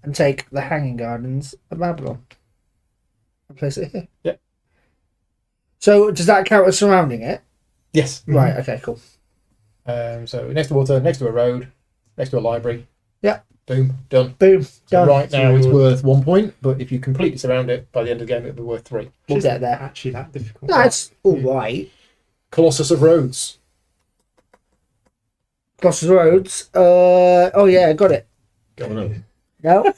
and take the Hanging Gardens of Babylon and place it here. Yep. So does that count as surrounding it? Yes. Right, okay, cool. So next to water, next to a road, next to a library. Yeah. Boom. Done. Boom. So Done. right now it's worth 1 point, but if you completely surround it by the end of the game, it'll be worth 3. We'll Which isn't get there. Actually, that difficult. That's alright. Colossus of Rhodes. Colossus Roads. Oh yeah, got it. Oh, no. No.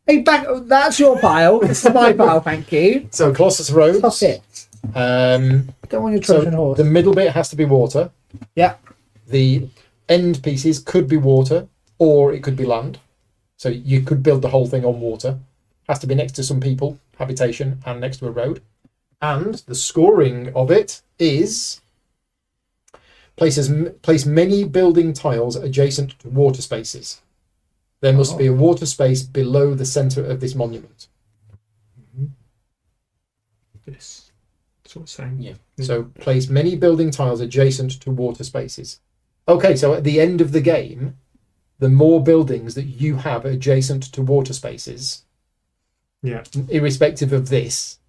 Hey, back. That's your pile. This is my pile. Thank you. So Colossus of Rhodes. Toss it. Go on your So Trojan horse. the middle bit has to be water. Yeah. The end pieces could be water, or it could be land. So you could build the whole thing on water. Has to be next to some people, habitation, and next to a road. And the scoring of it is place many building tiles adjacent to water spaces. There must be a water space below the centre of this monument. This sort of saying. Yeah. So place many building tiles adjacent to water spaces. Okay, so at the end of the game, the more buildings that you have adjacent to water spaces, Yeah. irrespective of this,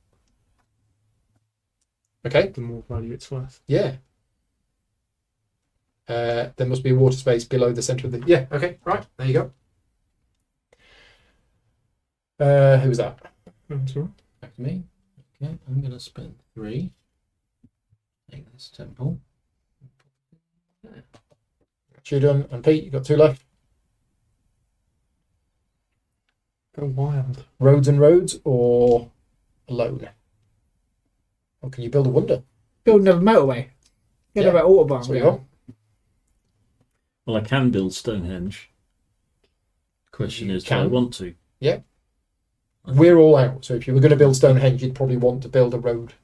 okay, The more value it's worth. yeah. There must be a water space below the centre of the... Yeah, okay, right, there you go. Who's that? That's all right. Back to me. Okay, I'm going to spend 3. Take this temple. You done, and Pete, you've got 2 left. Go wild. Roads and roads, or alone? Or can you build a wonder? Build another motorway. Get Yeah. another autobahn. That's what you going. want. Well, I can build Stonehenge. Question You is, do I can. want to? We're all out, so if you were going to build Stonehenge, you'd probably want to build a road.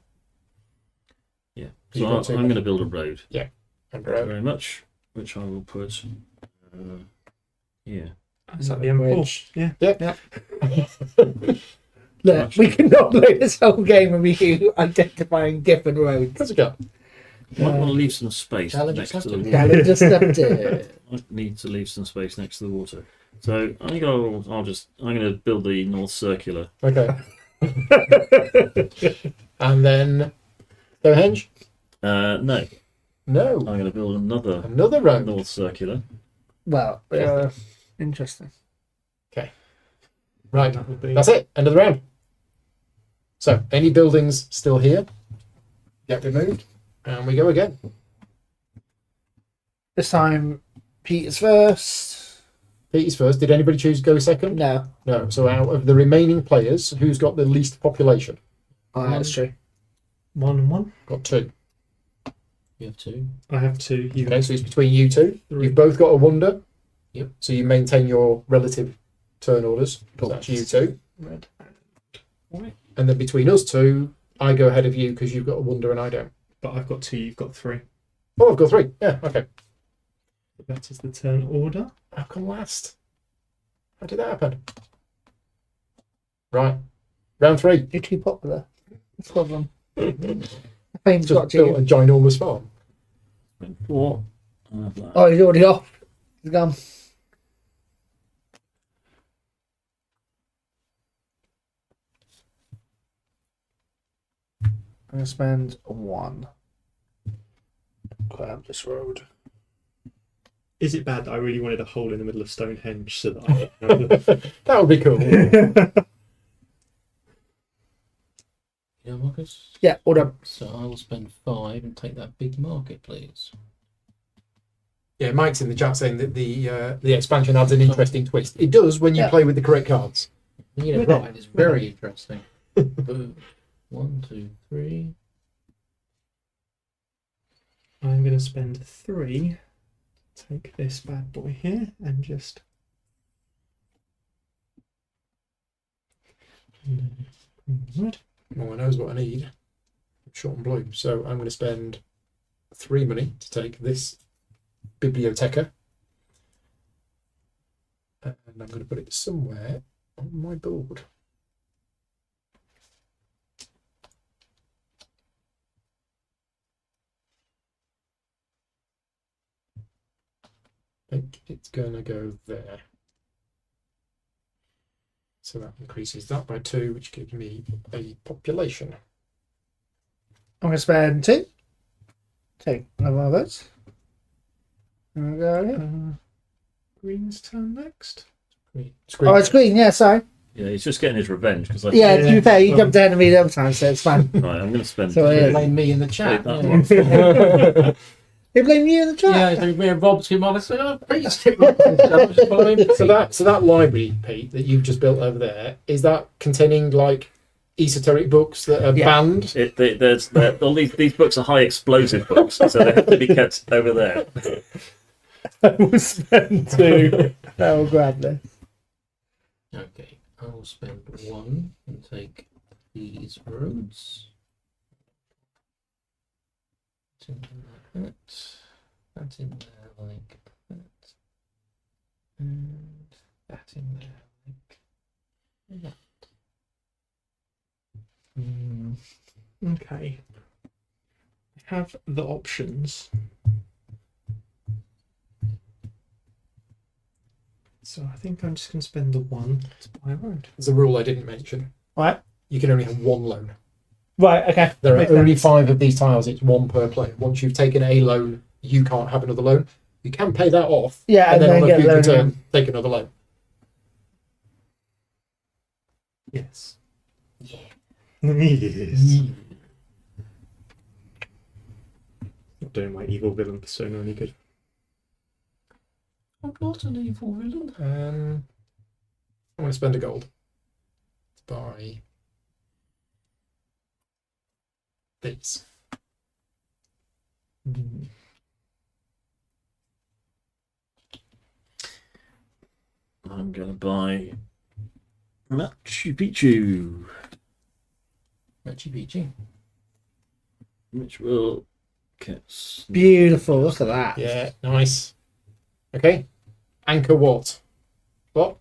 Yeah. You've So got too I'm many. going to build a road. And Thank a you road. very much. Which I will put here. Is that the M4? Bridge. Yeah. Look, we cannot play this whole game and you identifying different roads. Where's it go? Might want to leave some space Challenge next to the accepted. water. Challenge accepted. I need to leave some space next to the water. So I think I'm going to build the North Circular. Okay. And then Stonehenge? No, No. I'm going to build Another road. North Circular. Well, interesting. Right. That would be. That's it. End of the round. So, any buildings still here get removed, and we go again. This time, Peter's first. Pete's first. Did anybody choose to go second? No. No. So, out of the remaining players, who's got the least population? Oh, that's true. 1 and 1. Got 2. You have 2. I have 2. You Okay, so it's between you two. 3. You've both got a wonder. Yep. So you maintain your relative turn orders. Cool. That's you two. Red and white. And then between us two, I go ahead of you because you've got a wonder and I don't. But I've got 2. You've got 3. Oh, I've got 3. Yeah. Okay. That is the turn order. How come last? How did that happen? Right. Round 3. You're too popular. That's one of them. Fame's Just got built a you. ginormous farm. 4. I'll have that. Oh, he's already off. He's gone. I'm going to spend 1. Grab this road. Is it bad that I really wanted a hole in the middle of Stonehenge so that I know That would be cool. Yeah, Marcus? Yeah, all done. So I will spend 5 and take that big market, please. Yeah, Mike's in the chat saying that the expansion adds an interesting twist. It does when you Yeah. play with the correct cards. You know, With right, it. it's very interesting. Boom. 1, 2, 3. I'm going to spend 3. Take this bad boy here and just. Red. No one knows what I need. Short and blue. So I'm going to spend 3 money to take this biblioteca. And I'm going to put it somewhere on my board. I think it's going to go there. So that increases that by 2, which gives me a population. I'm going to spend 2. Take another one of those. And we'll go here. Green's turn next. Screen. Oh, it's green. Yeah, sorry. Yeah, he's just getting his revenge because I. Yeah, to be Yeah. fair, you jumped ahead of me the other time, so it's fine. Right, I'm going to spend. So, yeah. Blame me in the chat. That Yeah. one. They blame you in the chat. Yeah, so me and Rob's came on and said, oh, please take Marcus. So that library, Pete, that you've just built over there, is that containing like esoteric books that are Yeah. banned? All these books are high explosive books, so they have to be kept over there. I will spend 2. I will grab this. Okay, I will spend 1 and take these roads. That's in there like that. That's in there like that. And that in there like that. Okay. I have the options. So I think I'm just going to spend the 1 to buy a road. There's a rule I didn't mention. Right. You can only have 1 loan. Right. Okay. There are Makes only sense. 5 of these tiles. It's 1 per player. Once you've taken a loan, you can't have another loan. You can pay that off. Yeah, and then on a get a future loan turn, again. take another loan. Yes. Yeah. Yes. Not doing my evil villain persona any good. I'm not an evil villain. I'm going to spend a gold to buy these. I'm going to buy Machu Picchu, Machu Picchu. which will get Beautiful. Look at that. Yeah, nice. Okay. Anchor what? What?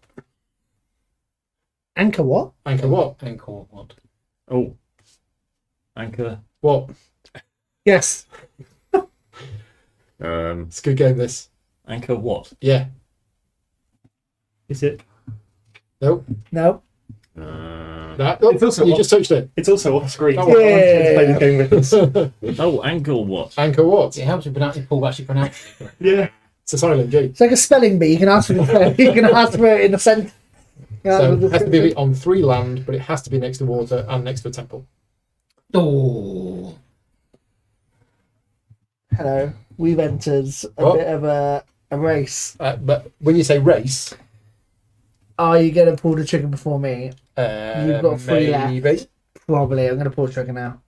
Anchor what? Anchor what? Anchor what? Oh, anchor. What? Yes. It's a good game, this. Anchor what? Yeah. Is it? Nope. No. That, oh, It's also you off- just touched it. It's also off screen. Oh, So I wanted to play this game with us. Oh, anchor what? Anchor what? It helps you pronounce it, Paul actually pronounce it correctly. Yeah. It's a silent G. It's like a spelling bee. You can ask for it. You can ask for it in a sentence. So it has to be on 3 land, but it has to be next to water and next to a temple. Oh, Hello. We've entered a What? bit of a race. But when you say race, Are you going to pull the trigger before me? You've got 3 left. maybe. Probably. I'm going to pull the trigger now.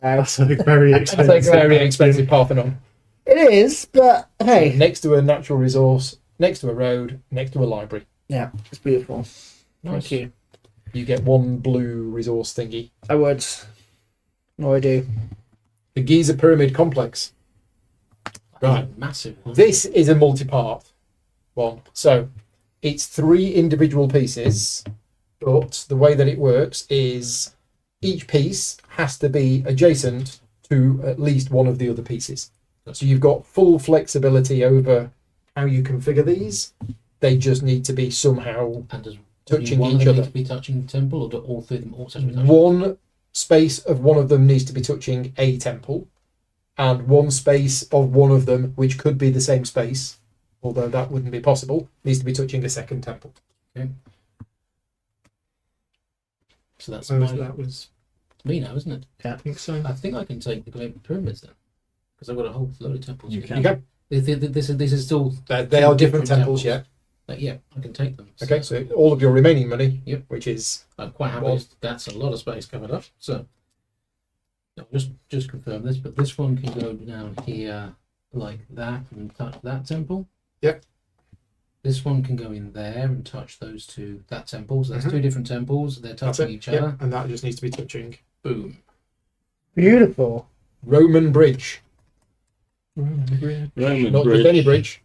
That's a very It's expensive. like very expensive Parthenon. It is, but hey. Next to a natural resource, next to a road, next to a library. Yeah, it's beautiful. nice. Thank you. You get 1 blue resource thingy. I would. No, I do. The Giza Pyramid Complex. Right. Massive one. This is a multi-part one. So it's 3 individual pieces, but the way that it works is each piece has to be adjacent to at least one of the other pieces. So you've got full flexibility over how you configure these. They just need to be somehow And does touching one each of them other. need to be touching the temple, or do all 3 of them also be touching? One space of one of them needs to be touching a temple, and one space of one of them, which could be the same space, although that wouldn't be possible, needs to be touching a second temple. So that's So my, that was. me now, isn't it? I think so. I think I can take the Great Pyramids then, because I've got a whole load of temples. You here. can. You go. This is still They are different temples, yeah. yeah. I can take them. Okay, so all of your remaining money, Yep. which is I'm quite happy. Well- That's a lot of space covered up. So I'll just confirm this, but this one can go down here like that and touch that temple. Yep. This one can go in there and touch those two that temple. So that's Mhm. 2 different temples. They're that's touching it. each Yeah, other. and that just needs to be touching Boom. Beautiful. Roman bridge, Roman not bridge. just any bridge.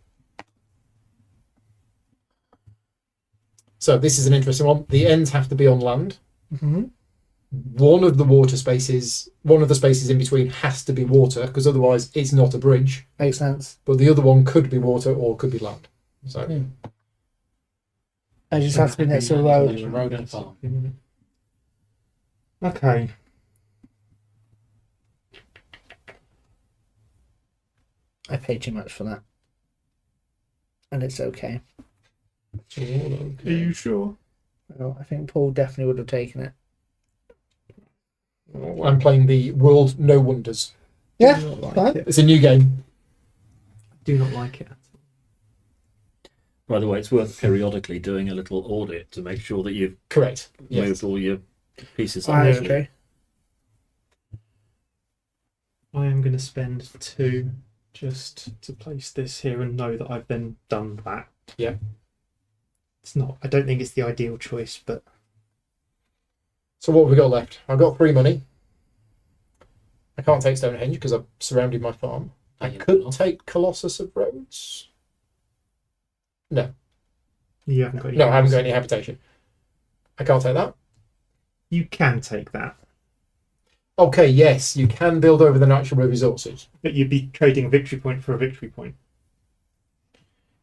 So this is an interesting one. The ends have to be on land. Mm-hmm. One of the water spaces, one of the spaces in between has to be water, because otherwise it's not a bridge. Makes sense. But the other one could be water or could be land. So Yeah. I just have to be next to a There's road. a road and a farm. Okay. I paid too much for that. And it's okay. it's all Are okay. you sure? Well, I think Paul definitely would have taken it. I'm playing the World No Wonders. Yeah, Do not like fine. it. It's a new game. Do not like it. By the way, it's worth periodically doing a little audit to make sure that you've Correct. Yes. moved all your pieces I up. agree. I am going to spend 2 just to place this here and know that I've then done that. Yeah. It's not. I don't think it's the ideal choice, but So what have we got left? I've got 3 money. I can't take Stonehenge because I've surrounded my farm. I could take Colossus of Rhodes. No. you haven't got any. No, I haven't got any habitation. I can't take that. You can take that, Okay, yes, you can build over the natural resources. but you'd be trading a victory point for a victory point.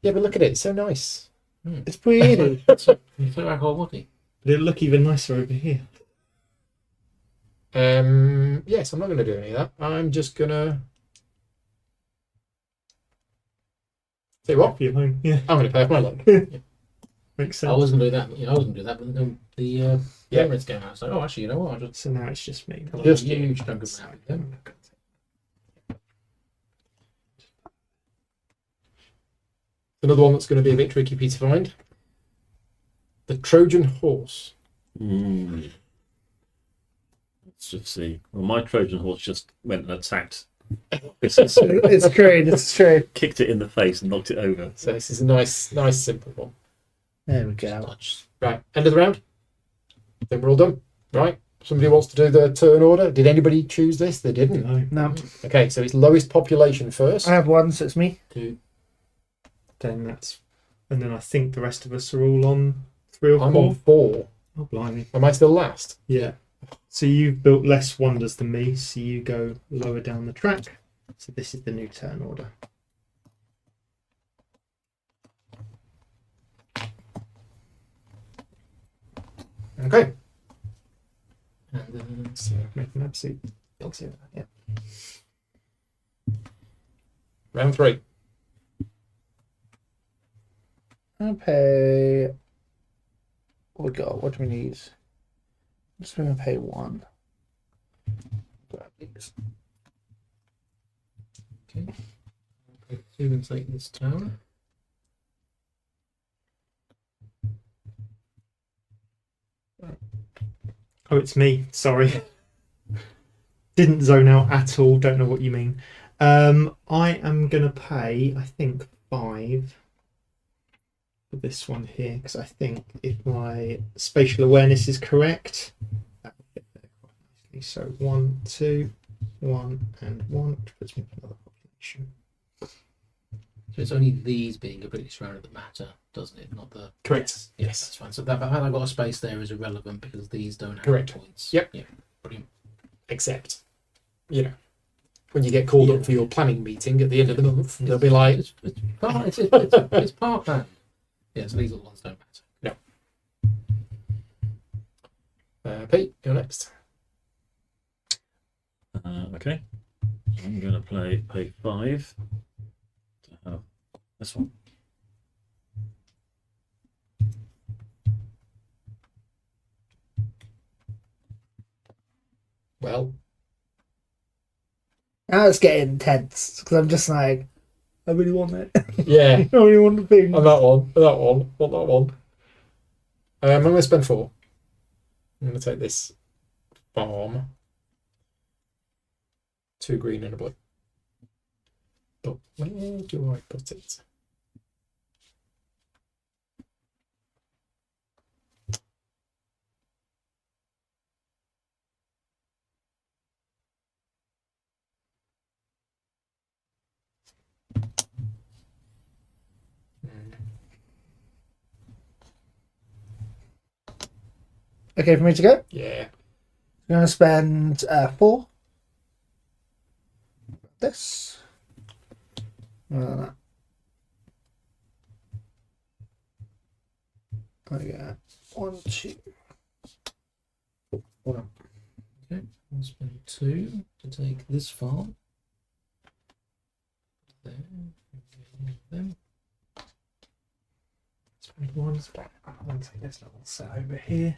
Yeah, but look at it. It's so nice. It's pretty. So I got money. But it'll look even nicer over here. Yes, I'm not going to do any of that. I'm just going to... Say what? For your home. Yeah, I'm going to pay off my loan. makes sense. I was going to do that. I was going to do that, but then the pyramids came out. So, actually, you know what? I'll just So now it's just me. cut Just a huge chunk of land. Another one that's going to be a bit tricky for you to find. The Trojan horse. Let's just see. Well, my Trojan horse just went and attacked. It's great. It's true. Kicked it in the face and knocked it over. So this is a nice, simple one. There we go. Touch. Right, end of the round. Then we're all done. Right. Somebody wants to do the turn order. Did anybody choose this? They didn't. No. No, Okay, so it's lowest population first. I have one, so it's me. Then that's, and then I think the rest of us are all on 3 or I'm 4. on 4. Oh blimey! Am I still last? Yeah. So you've built less wonders than me, so you go lower down the track. So this is the new turn order. Okay. And then So make an absolute guilty of that. Yeah. Round 3. I'll pay. What we got? What do we need? I'm just going to pay 1. Grab these. okay. I'll pay 2 and take this tower. Oh, it's me. Sorry. Didn't zone out at all. Don't know what you mean. I am going to pay, I think, 5 for this one here, because I think if my spatial awareness is correct, that will fit there quite nicely. So 1, 2, 1, and 1, which puts me in another population. So it's only these being completely surrounded that matter, doesn't it? Not the Correct. Yes, that's fine. So that fact I've got a space there is irrelevant because these don't have Correct. points. Yep. Yeah. Brilliant. Except, you know, when you get called up for your planning meeting at the end of the month, they'll be like, It's parkland. Yeah, so these little ones don't matter. Pete, you're next. Okay. So I'm going to pay 5 to have this one. Well, Now it's getting intense because I'm just like, I really want it. yeah, I really want the thing. on that one, want that one. I'm going to spend 4. I'm going to take this farm. 2 green and a blue. But where do I put it? Okay, for me to go. Yeah. I'm going to spend 4. This. That. I got 1, 2. 1. Okay. I'll spend 2 to take this farm. There. Them. Spend 1. I'll take this little set over here.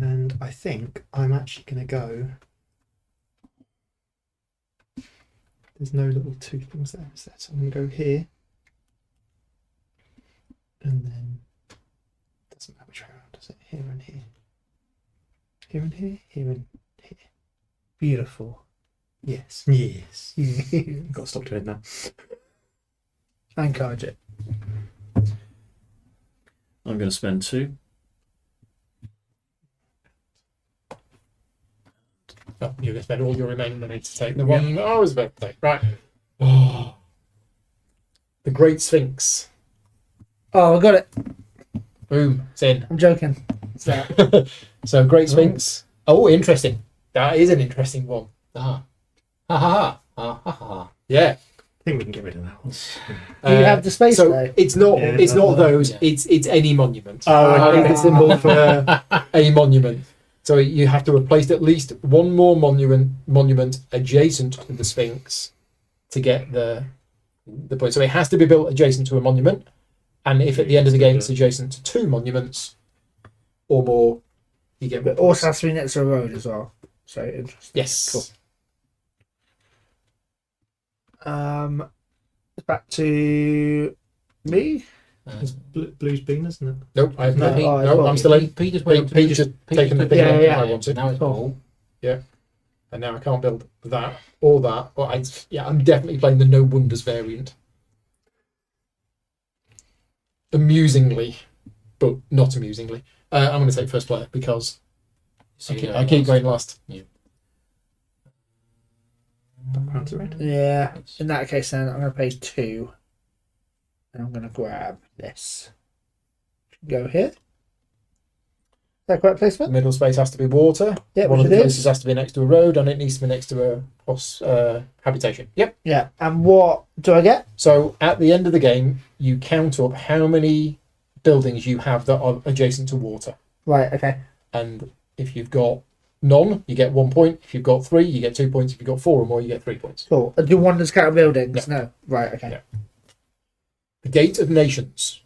And I think I'm actually going to go. There's no little 2 things there, is there? So I'm going to go here. And then, doesn't matter which way around, does it? Here and here. Here and here, here and here. Beautiful. Yes. Yes. I Got to stop doing that. encourage it. I'm going to spend 2. Oh, you're going to spend all your remaining money to take the one that I was about to take. Right. Oh. The Great Sphinx. Oh, I got it. Boom. It's in. I'm joking. It's there. So, Great Sphinx. Oh, interesting. That is an interesting one. Ah. Ha ha ha. Ha ha ha. Yeah. I think we can get rid of that one. Do you have the space so though? it's not. Yeah, it's not those. yeah. It's any monument. Oh, I okay. think it's symbol for a monument. So you have to replace at least one more monument adjacent to the Sphinx to get the point. So it has to be built adjacent to a monument, and if at the end of the game it's adjacent to 2 monuments or more, you get. But it also has to be next to a road as well. So interesting. Yes. Cool. Back to me. It's Blue's been, isn't it? Nope. I have No, no. I No, thought- I'm still in. Pete just went. Pete just taken the thing Yeah, yeah. I wanted, Now it's Cool. Paul. and now I can't build that or that. But I'm definitely playing the No Wonders variant. Amusingly, but not amusingly. I'm going to take first player because So I keep going last. Round to red. Yeah. In that case, then I'm going to pay 2, and I'm going to grab this. Go here. Is that correct The placement? middle space has to be water. Yeah, One of which the it places is. has to be next to a road, and it needs to be next to a habitation. Yep. Yeah. And what do I get? So at the end of the game, you count up how many buildings you have that are adjacent to water. Right. Okay. And if you've got none, you get 1 point. If you've got 3, you get 2 points. If you've got 4 or more, you get 3 points. Cool. Do wonders count buildings? No. Right. Okay. Yeah. The Gate of Nations.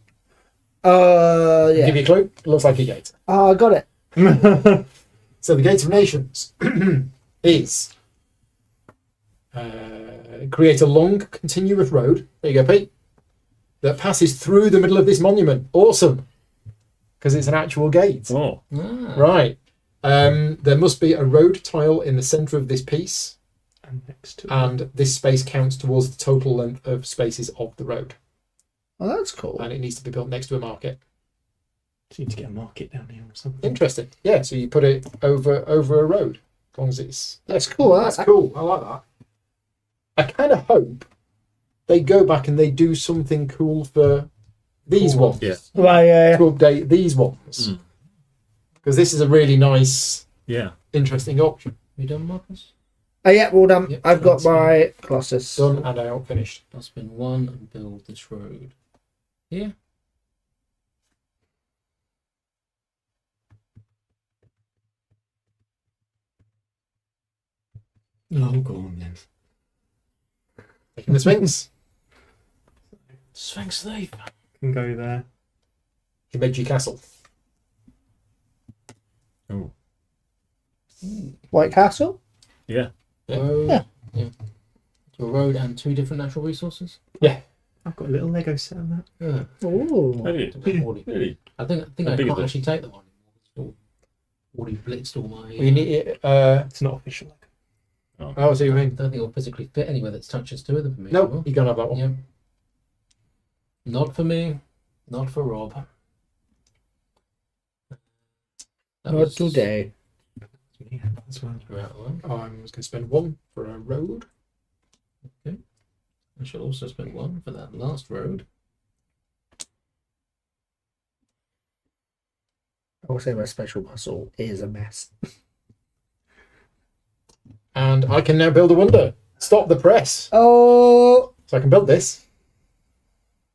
Yeah. Give you a clue. It looks like a gate. Oh, I got it. So the Gate of Nations is create a long, continuous road. There you go, Pete. That passes through the middle of this monument. Awesome. Because it's an actual gate. Oh, Ah. Right. There must be a road tile in the centre of this piece, And next to it. and this space counts towards the total length of spaces of the road. Oh, that's cool. And it needs to be built next to a market. Need to get a market down here or something. Interesting. Yeah, so you put it over a road. As long as it's... That's cool. That's cool. I like that. I kind of hope they go back and they do something cool for these Cool. ones. Yeah. Right. Yeah. To update these ones. Mm. Because this is a really nice, yeah. interesting option. You done, Marcus? Oh, yeah. Well done. Yep, I've got that's my Colossus. Done and out, finished. I'll spend 1 and build this road. Here. Oh, go on then. Taking the Sphinx. Sphinx Thief. Can go there. Himeji Castle. Oh, White Castle. yeah. Road. Yeah. Yeah. To a road and 2 different natural resources. I've got a little Lego set of that. Yeah. Ooh. Have you? It's about 40. Really? I think How I big is can't it? actually take the one. It's all already blitzed all my. You need, It's not official. oh, so you I mean? don't think it'll physically fit anywhere that touches 2 of them for me. No, anymore. you can't have that one. Yep. Not for me. Not for Rob. That Not was today. Yeah, as well. Right, well, I'm just going to spend 1 for a road. I shall also spend 1 for that last road. I will say my special muscle is a mess. And I can now build a wonder. Stop the press. Oh. So I can build this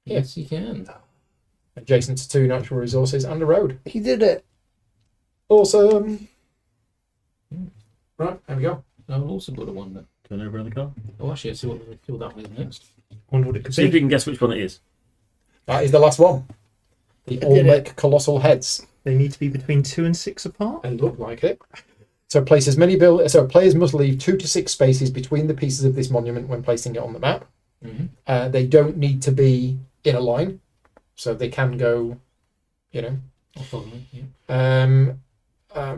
Yes, you can. adjacent to 2 natural resources and a road. He did it. Awesome. Right, there we go. I will also build a wonder. Turn over in the car. Oh, actually, I see what the field that one is next. Wonder what it could See if be. you can guess which one it is. That is the last one. The I did Olmec Colossal Heads. They need to be between 2 and 6 apart. They look like it. So place as many so players must leave 2 to 6 spaces between the pieces of this monument when placing it on the map. Mm-hmm. They don't need to be in a line, so they can go, I'll follow it, yeah.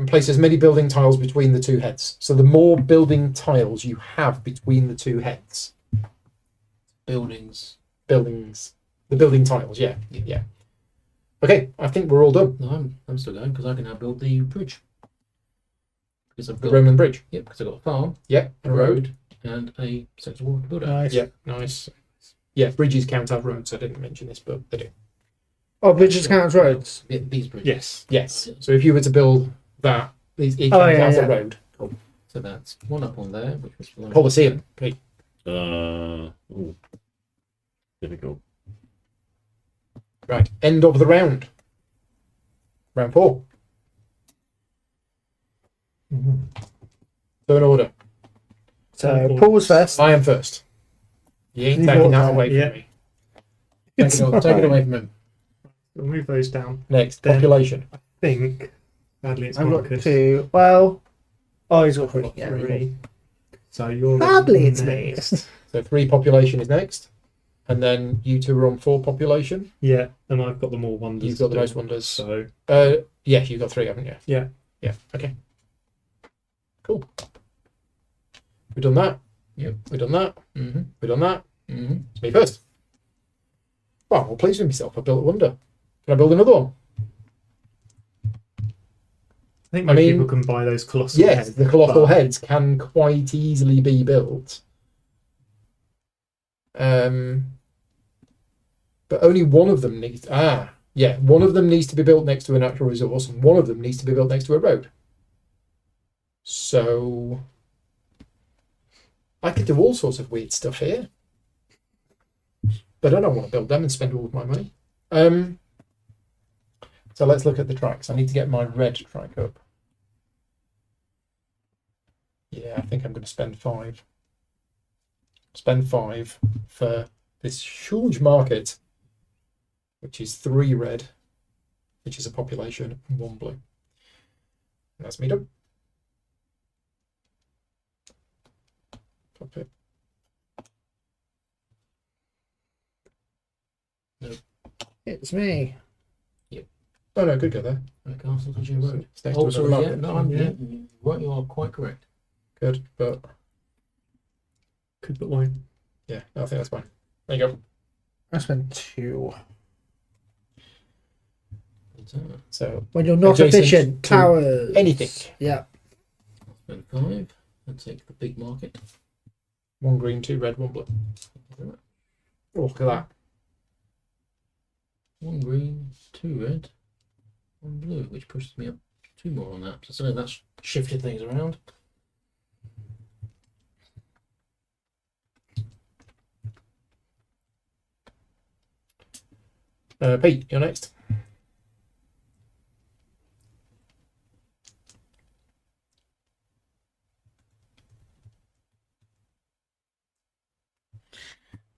place as many building tiles between the 2 heads. So the more building tiles you have between the 2 heads, Buildings. the building tiles, yeah. Okay, I think we're all done. No, I'm still going because I can now build the bridge. Because I've The got Roman bridge. Yep, because I've got a farm, Yeah, a road, and a section of water to build out. Nice. Yeah, nice. Yeah, bridges count as roads. I didn't mention this, but they do. Oh, bridges count as roads. These bridges. Yes. Yes. So if you were to build that, it counts yeah, as yeah. a road. So that's one up on there, which was below. Colosseum. Pete. Ooh, difficult. Right. End of the round. Round 4. Turn order. So Paul's first. I am first. You ain't You taking bought that that, away yeah. from me. Take it away from him. We'll move those down. Next, Then- population. I think. Sadly, it's I've got Marcus. 2. Well, oh, he's got 3. Yeah. 3. So you're. Sadly, it's me. next. So 3 population is next. And then you two are on 4 population. Yeah, and I've got the more wonders. You've got the to do. most wonders. So Yeah, you've got 3, haven't you? Yeah. Yeah, okay. Cool. We've done that. Yep. We've done that. Mm-hmm. We've done that. Mm-hmm. It's me first. Well, I'm pleased with myself. I built a wonder. Can I build another one? I think I most mean, people can buy those colossal Yes, heads. the colossal but heads can quite easily be built. But only one of them needs. One of them needs to be built next to a natural resource, and one of them needs to be built next to a road. So I could do all sorts of weird stuff here, but I don't want to build them and spend all of my money. So let's look at the tracks. I need to get my red track up. Yeah, I think I'm going to spend 5. Spend 5 for this huge market, which is 3 red, which is a population, and 1 blue. And that's me done. Pop it. It's me. Oh no, good go there. Castle to your road. It's next to Oh, another sorry, yeah, market. no, I'm right. You are quite correct. Good, but Could put one. yeah, I think that's fine. There you go. I spent 2. So When you're not Adjacent efficient, to towers. anything. Yeah. Spend 5 and take the big market. 1 green, 2 red, 1 blue. Oh, look at that. 1 green, 2 red, 1 blue, which pushes me up 2 more on that. So that's shifted things around. Pete, you're next.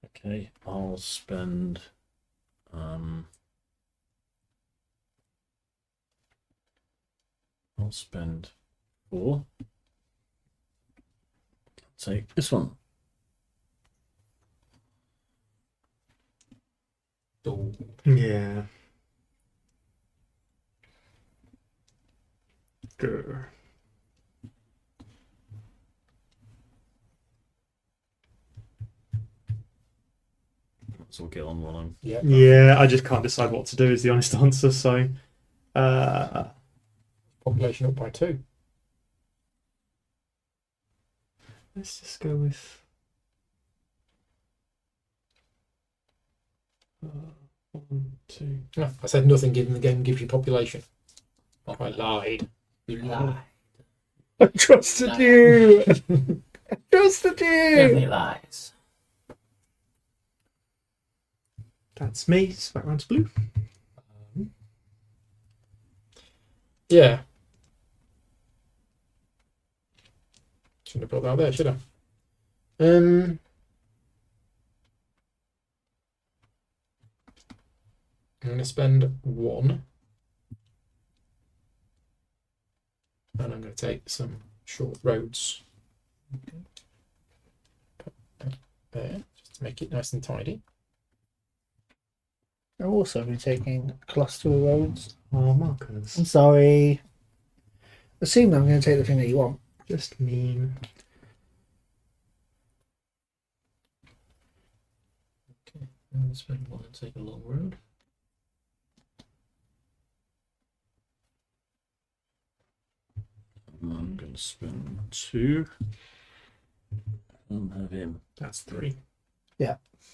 Okay, I'll spend I'll spend 4. Take this one. Oh, Yeah. Grr. So we'll get on while I'm. Yeah. Yeah, I just can't decide what to do is the honest answer, so Population up by 2. let's just go with 1, 2. Ah, I said nothing given the game gives you population. I lied. you lied. I trusted you. I trusted Definitely you. lies. That's me. So back round to blue. Yeah. Shouldn't have put that there, should I? I'm going to spend 1. And I'm going to take some short roads. Put that there, just to make it nice and tidy. I've also been taking cluster roads. Oh, Marcus. I'm sorry. Assume I'm going to take the thing that you want. Just mean. I'm going to spend 1 and take a long road. and spend 2. And have him. That's 3.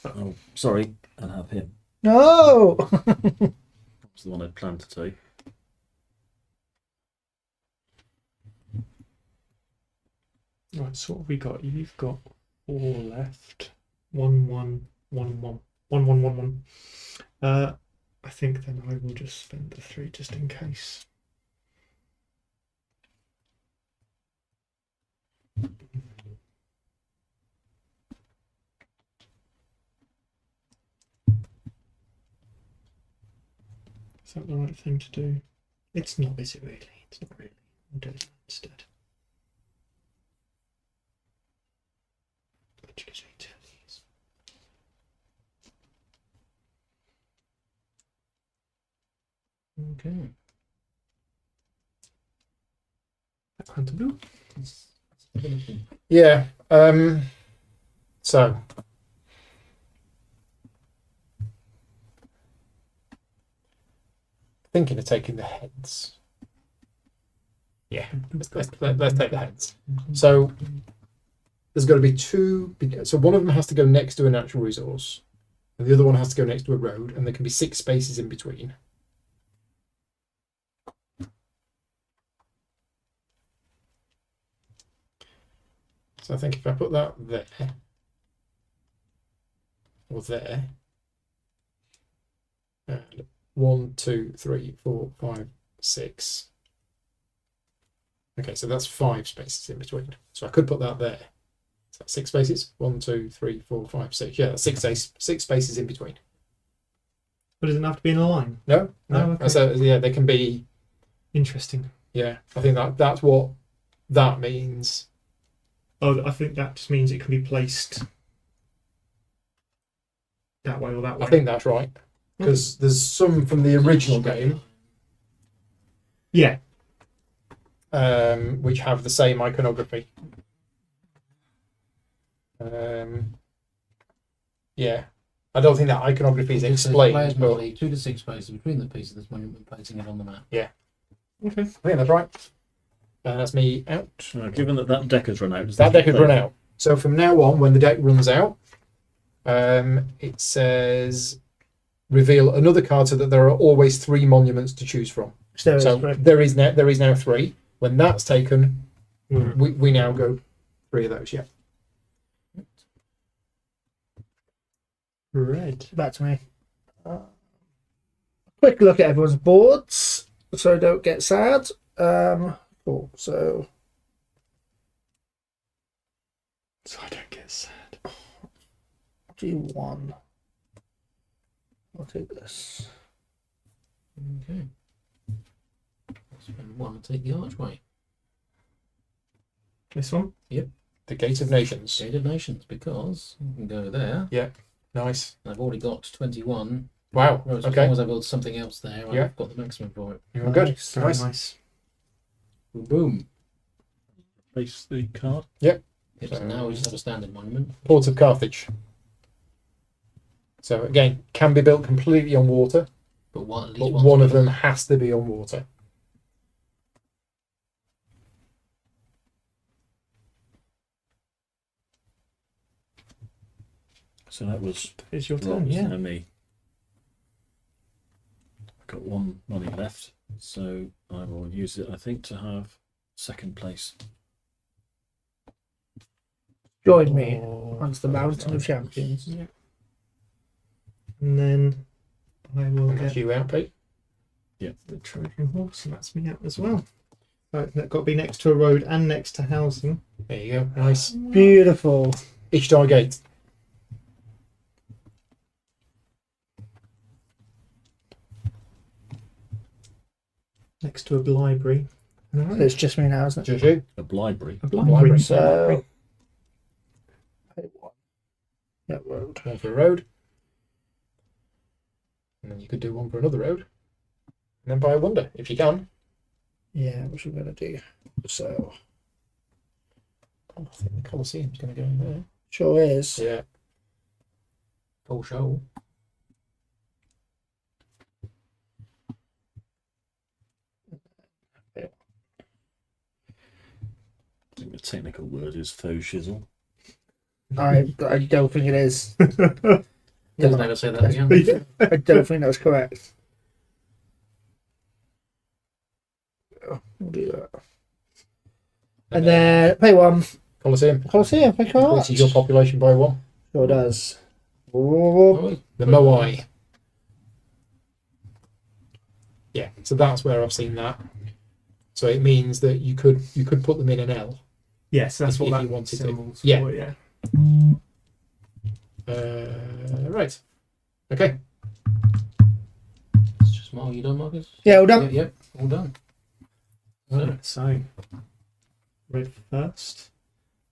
Oh, sorry, and have him. No! That's the one I planned to take. Right, so what have we got? You've got 4 left. 1, 1, 1, 1. 1, 1, 1, 1. I think then I will just spend the 3 just in case. Is that the right thing to do? It's not, is it really? It's not really. I'll do it instead. Which gives me 2 of these. Okay. Background to blue. Yeah. So thinking of taking the heads. Yeah, let's take the heads. So there's got to be 2. So one of them has to go next to a natural resource, and the other one has to go next to a road, and there can be 6 spaces in between. So I think if I put that there or there, and 1, 2, 3, 4, 5, 6. Okay, so that's 5 spaces in between. So I could put that there. So that's 6 spaces. 1, 2, 3, 4, 5, 6. Yeah, that's 6 spaces in between. But does it have to be in a line? No, no. Oh, okay. So yeah, they can be. Interesting. Yeah, I think that's what that means. Oh, I think that just means it can be placed that way or that way. I think that's right because there's some from the original game, Yeah. which have the same iconography. Yeah, I don't think that iconography is explained, Players but must leave 2 to 6 spaces between the pieces of this monument and placing it on the map. Okay. I think that's right. That's me out. Given that deck has run out, does That deck has keep run playing? out. So from now on, when the deck runs out, it says reveal another card so that there are always 3 monuments to choose from. So So there is now 3. When that's taken, we now go 3 of those. Yeah. Red. back to me. Quick look at everyone's boards so I don't get sad. Cool. So I don't get sad. G1. I'll take this. Okay. I'll spend 1 and take the archway. This one? The Gate of Nations. Gate of Nations, because you can go there. Nice. I've already got 21. Wow. Whereas as Okay. long as I build something else there, Yeah. I've got the maximum for it. You're good. Nice. Very Nice. nice. Boom. Place the card. Yep, So- so now we just have a standard monument. Port of Carthage. So again, can be built completely on water, But one, at least but one's one of built. them has to be on water. So that was It's your turn, Rob's yeah. and me. I've got 1 money left, so I will use it, I think, to have 2nd place. Join me Oh, onto the Mountain of Champions. Yeah. And then I will That's get you out, Pete. the Trojan horse, and that's me out as well. So that's got to be next to a road and next to housing. There you go. Nice. Beautiful. Ishtar Gate. Next to a library. And It's just me now, isn't it? Just you. A library. a library. library. So pay 1. Yeah, road. 1 for a road. And then you could do 1 for another road. And then buy a wonder, if you can. Yeah, which we're gonna do. So Oh, I think the Colosseum's going to go in there. sure is. Yeah. Full show. I think the technical word is faux shizzle. I don't think it is. You'll never say that again. I don't think that's correct. We'll do that. And then play one. Colosseum. Colosseum, play cards. Increases your population by 1. Sure does. Oh, The Moai. Yeah, so that's where I've seen that. So it means that you could put them in an L. Yes, that's If what you that wanted to. symbol's Yeah. for, yeah. Right. Okay. it's just more. You done, Marcus? Yeah, all done. Yep, all done. Right, so red first.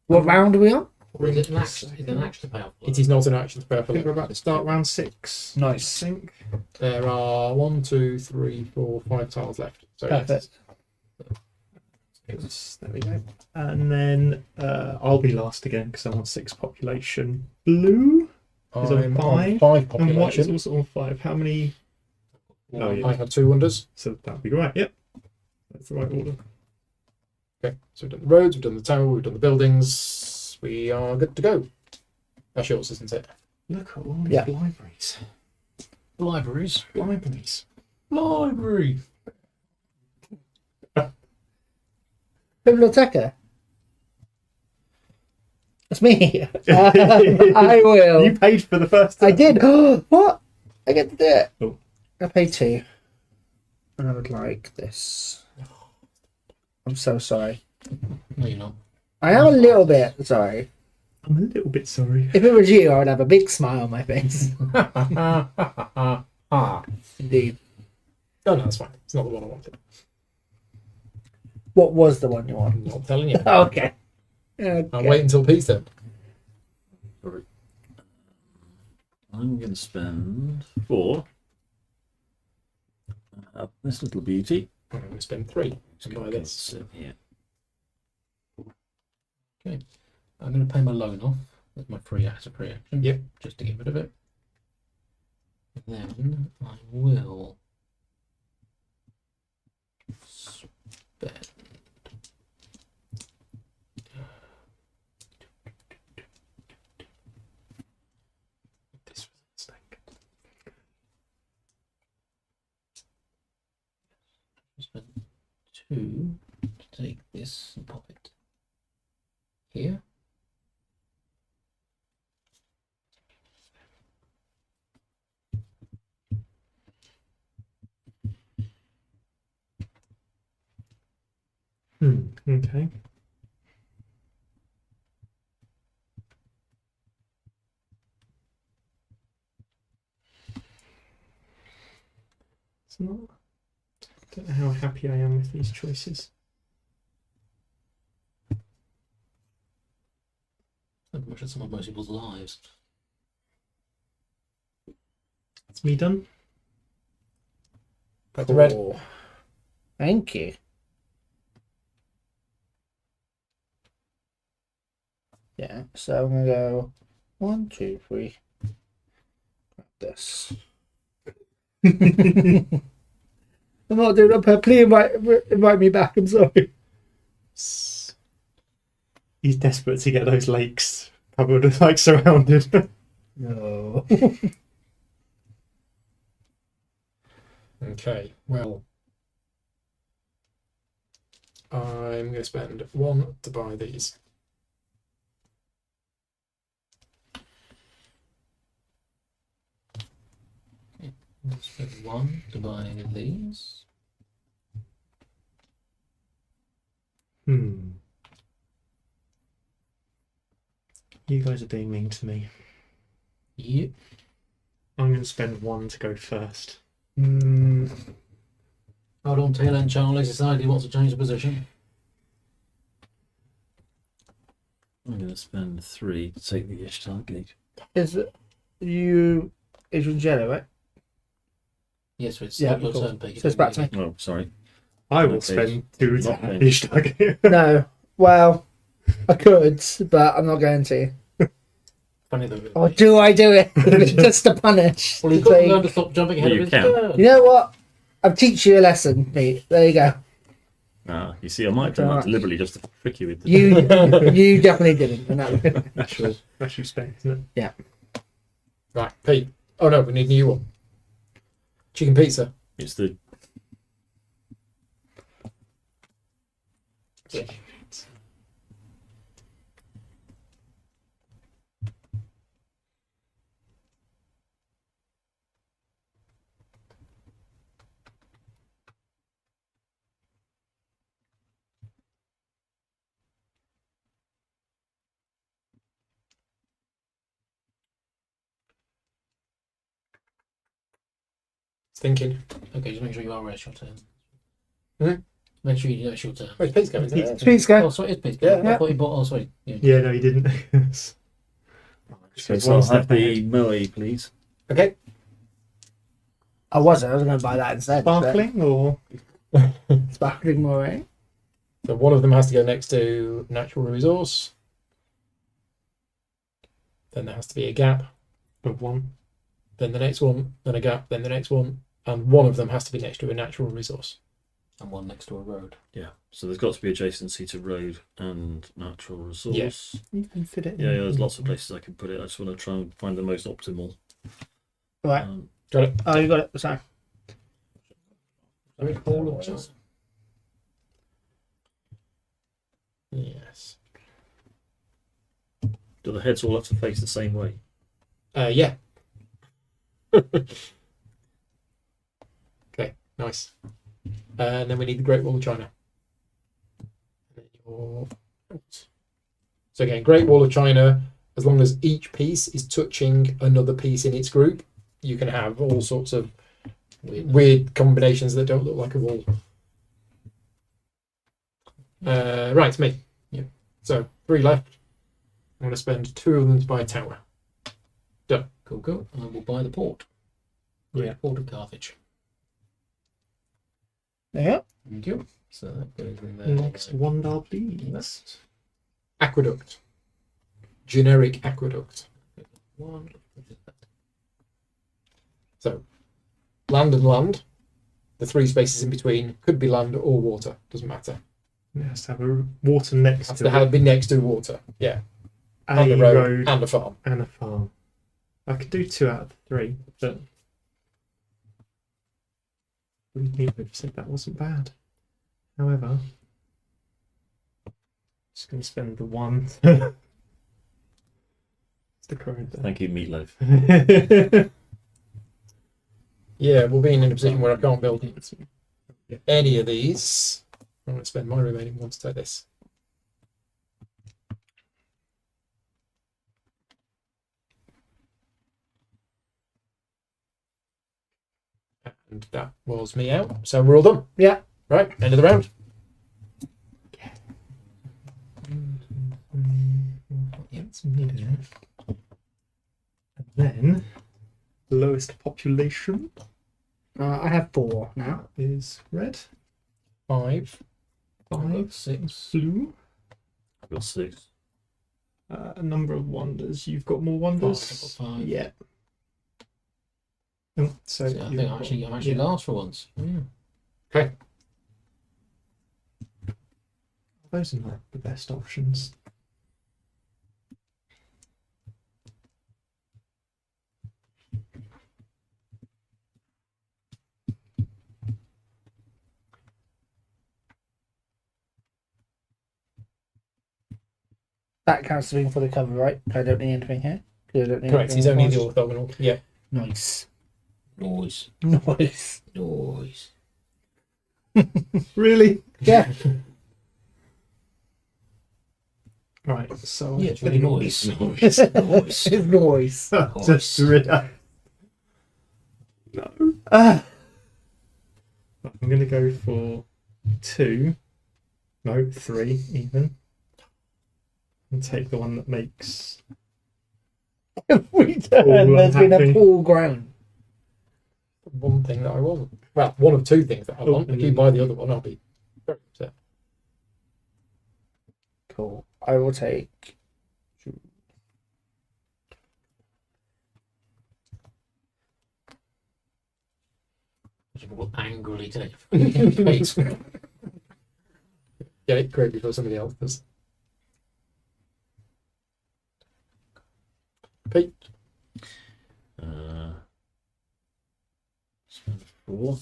What round are we on? Or is it an action? Is it an action to pay off? It is not an action to I purple. think we're about to start round 6. Nice. I think. There are 1, 2, 3, 4, 5 tiles left. So Perfect. There we go. And then I'll be last again because I'm on 6 population. Blue is on I'm 5. on 5 And white is population. also on 5. How many? Oh, yeah. I have 2 wonders. So that'll be right. Yep. That's the right order. Okay, so we've done the roads, we've done the tower, we've done the buildings. We are good to go. That's yours, isn't it? Look at all these Yeah. libraries. Libraries. Libraries. Library. Biblioteca. That's me. I will. You paid for the first I time. did. What? I get to do it. Oh. I paid 2. And I would like this. I'm so sorry. No, you're not. I am a little bit sorry. I'm a little bit sorry. If it was you, I would have a big smile on my face. Indeed. No, that's fine. It's not the one I wanted. What was the one you want? I'm not telling you. Okay. I'll wait until Pete's turn. I'm going to spend 4. This little beauty. I'm going to spend 3 to buy this. So, yeah. I'm going to pay my loan off. That's my free action. Yep. Just to get rid of it. Then I will spend. This was a mistake. Spend 2 to take this and pop it here. Okay. It's not. Don't know how happy I am with these choices. Not much of some of most people's lives. That's me done. Back to red. Cool. Thank you. Yeah, so I'm gonna go 1, 2, 3. Grab this. I'm not doing it on purpose. Please invite me back. I'm sorry. He's desperate to get those lakes covered, like surrounded. No. Okay, well, I'm going to spend 1 to buy these. I'll spend 1 to buy these. You guys are being mean to me. Yep. I'm going to spend 1 to go first. Hold on, tail end Charlie decided he wants to change the position. I'm going to spend 3 to take the Ishtar Gate. Is it you? Is Jello, right? Yes, so it's Yeah, your cool. turn, Peggy. So it's back to me. Oh, sorry. I will Okay. spend 2 to Not have me. Ishtar. No. Well, I could, but I'm not going to. Funny though. Or do I do it just to punish? Well, he's To got to say, learn to stop jumping ahead You of his can. turn. you know what? I'll teach you a lesson, Pete. There you go. Ah, you see, I might have done that deliberately just to trick you with the... You definitely didn't. And that That's your spec, isn't it? Right, Pete. Oh no, we need a new one. Chicken pizza. It's the... It's thinking. Okay, just make sure you are ready. Your turn. Hmm? Make sure you know it's your turn. Where's Pete's going? Isn't it? Speeds go. Oh, sorry, it's Pete. Yeah. I thought you bought. Oh, sorry. Yeah. Yeah, no, you didn't. Okay, so I'll have the Moe, please. Okay. I was going to buy that instead. Sparkling or Sparkling Moray. So one of them has to go next to natural resource. Then there has to be a gap. of one? Then the next one. Then a gap. Then the next one. And one of them has to be next to a natural resource. And one next to a road. Yeah, so there's got to be adjacency to road and natural resource. You can fit it. Yeah, in. yeah, there's lots of places I can put it. I just want to try and find the most optimal. Right. Got it. Oh, you got it. Sorry. All of them. Yes. Do the heads all have to face the same way? Yeah. Okay. Nice. And then we need the Great Wall of China. And then your... So again, Great Wall of China. As long as each piece is touching another piece in its group, you can have all sorts of weird combinations that don't look like a wall. Right, it's me. Yeah. So 3 left. I'm going to spend 2 of them to buy a tower. Cool, cool. And we'll buy the port. Great Yeah. Port of Carthage. Yeah. Thank you. So that goes in there. Next wonder, please. Next. Aqueduct. Generic aqueduct. One. So land and land. The 3 spaces in between could be land or water. Doesn't matter. It has to have a water next Has to to it. have be next to water. Yeah. A And a road, road and a farm. and a farm. I could do 2 out of the 3, but believe me, I've said that wasn't bad. However, just going to spend the 1. It's the current. Thank you, Meatloaf. Yeah, we'll be in a position where I can't build any of these. I'm going to spend my remaining one to take this. And that was me out. So we're all done. Yeah. Right, end of the round. And then, lowest population I have 4 now. is red. 5. I've got 6. Blue. I've got 6. A number of wonders. You've got more wonders. I've got 5. Yeah. So I think you've got- I'm actually yeah. last for once. Okay. Those are not the best options. That counts as being for the cover, right? I don't need anything here. 'Cause I don't need Correct, he's anything only else. the orthogonal. Yeah. Nice. Noise. Nice. Noise. Really? Yeah. Right. So Yeah, it's really noise. Noise. It's noise. just rid. No. Ah. I'm going to go for 2. No, 3 even. And take the one that makes. Every turn there's been a unhappy. pool ground. One thing that I wasn't. Well, one of 2 things that I want. If you buy the other one, I'll be very upset. Cool. I will take. Which will angrily take. Face. get it great before somebody else does. Pete. Spend 4.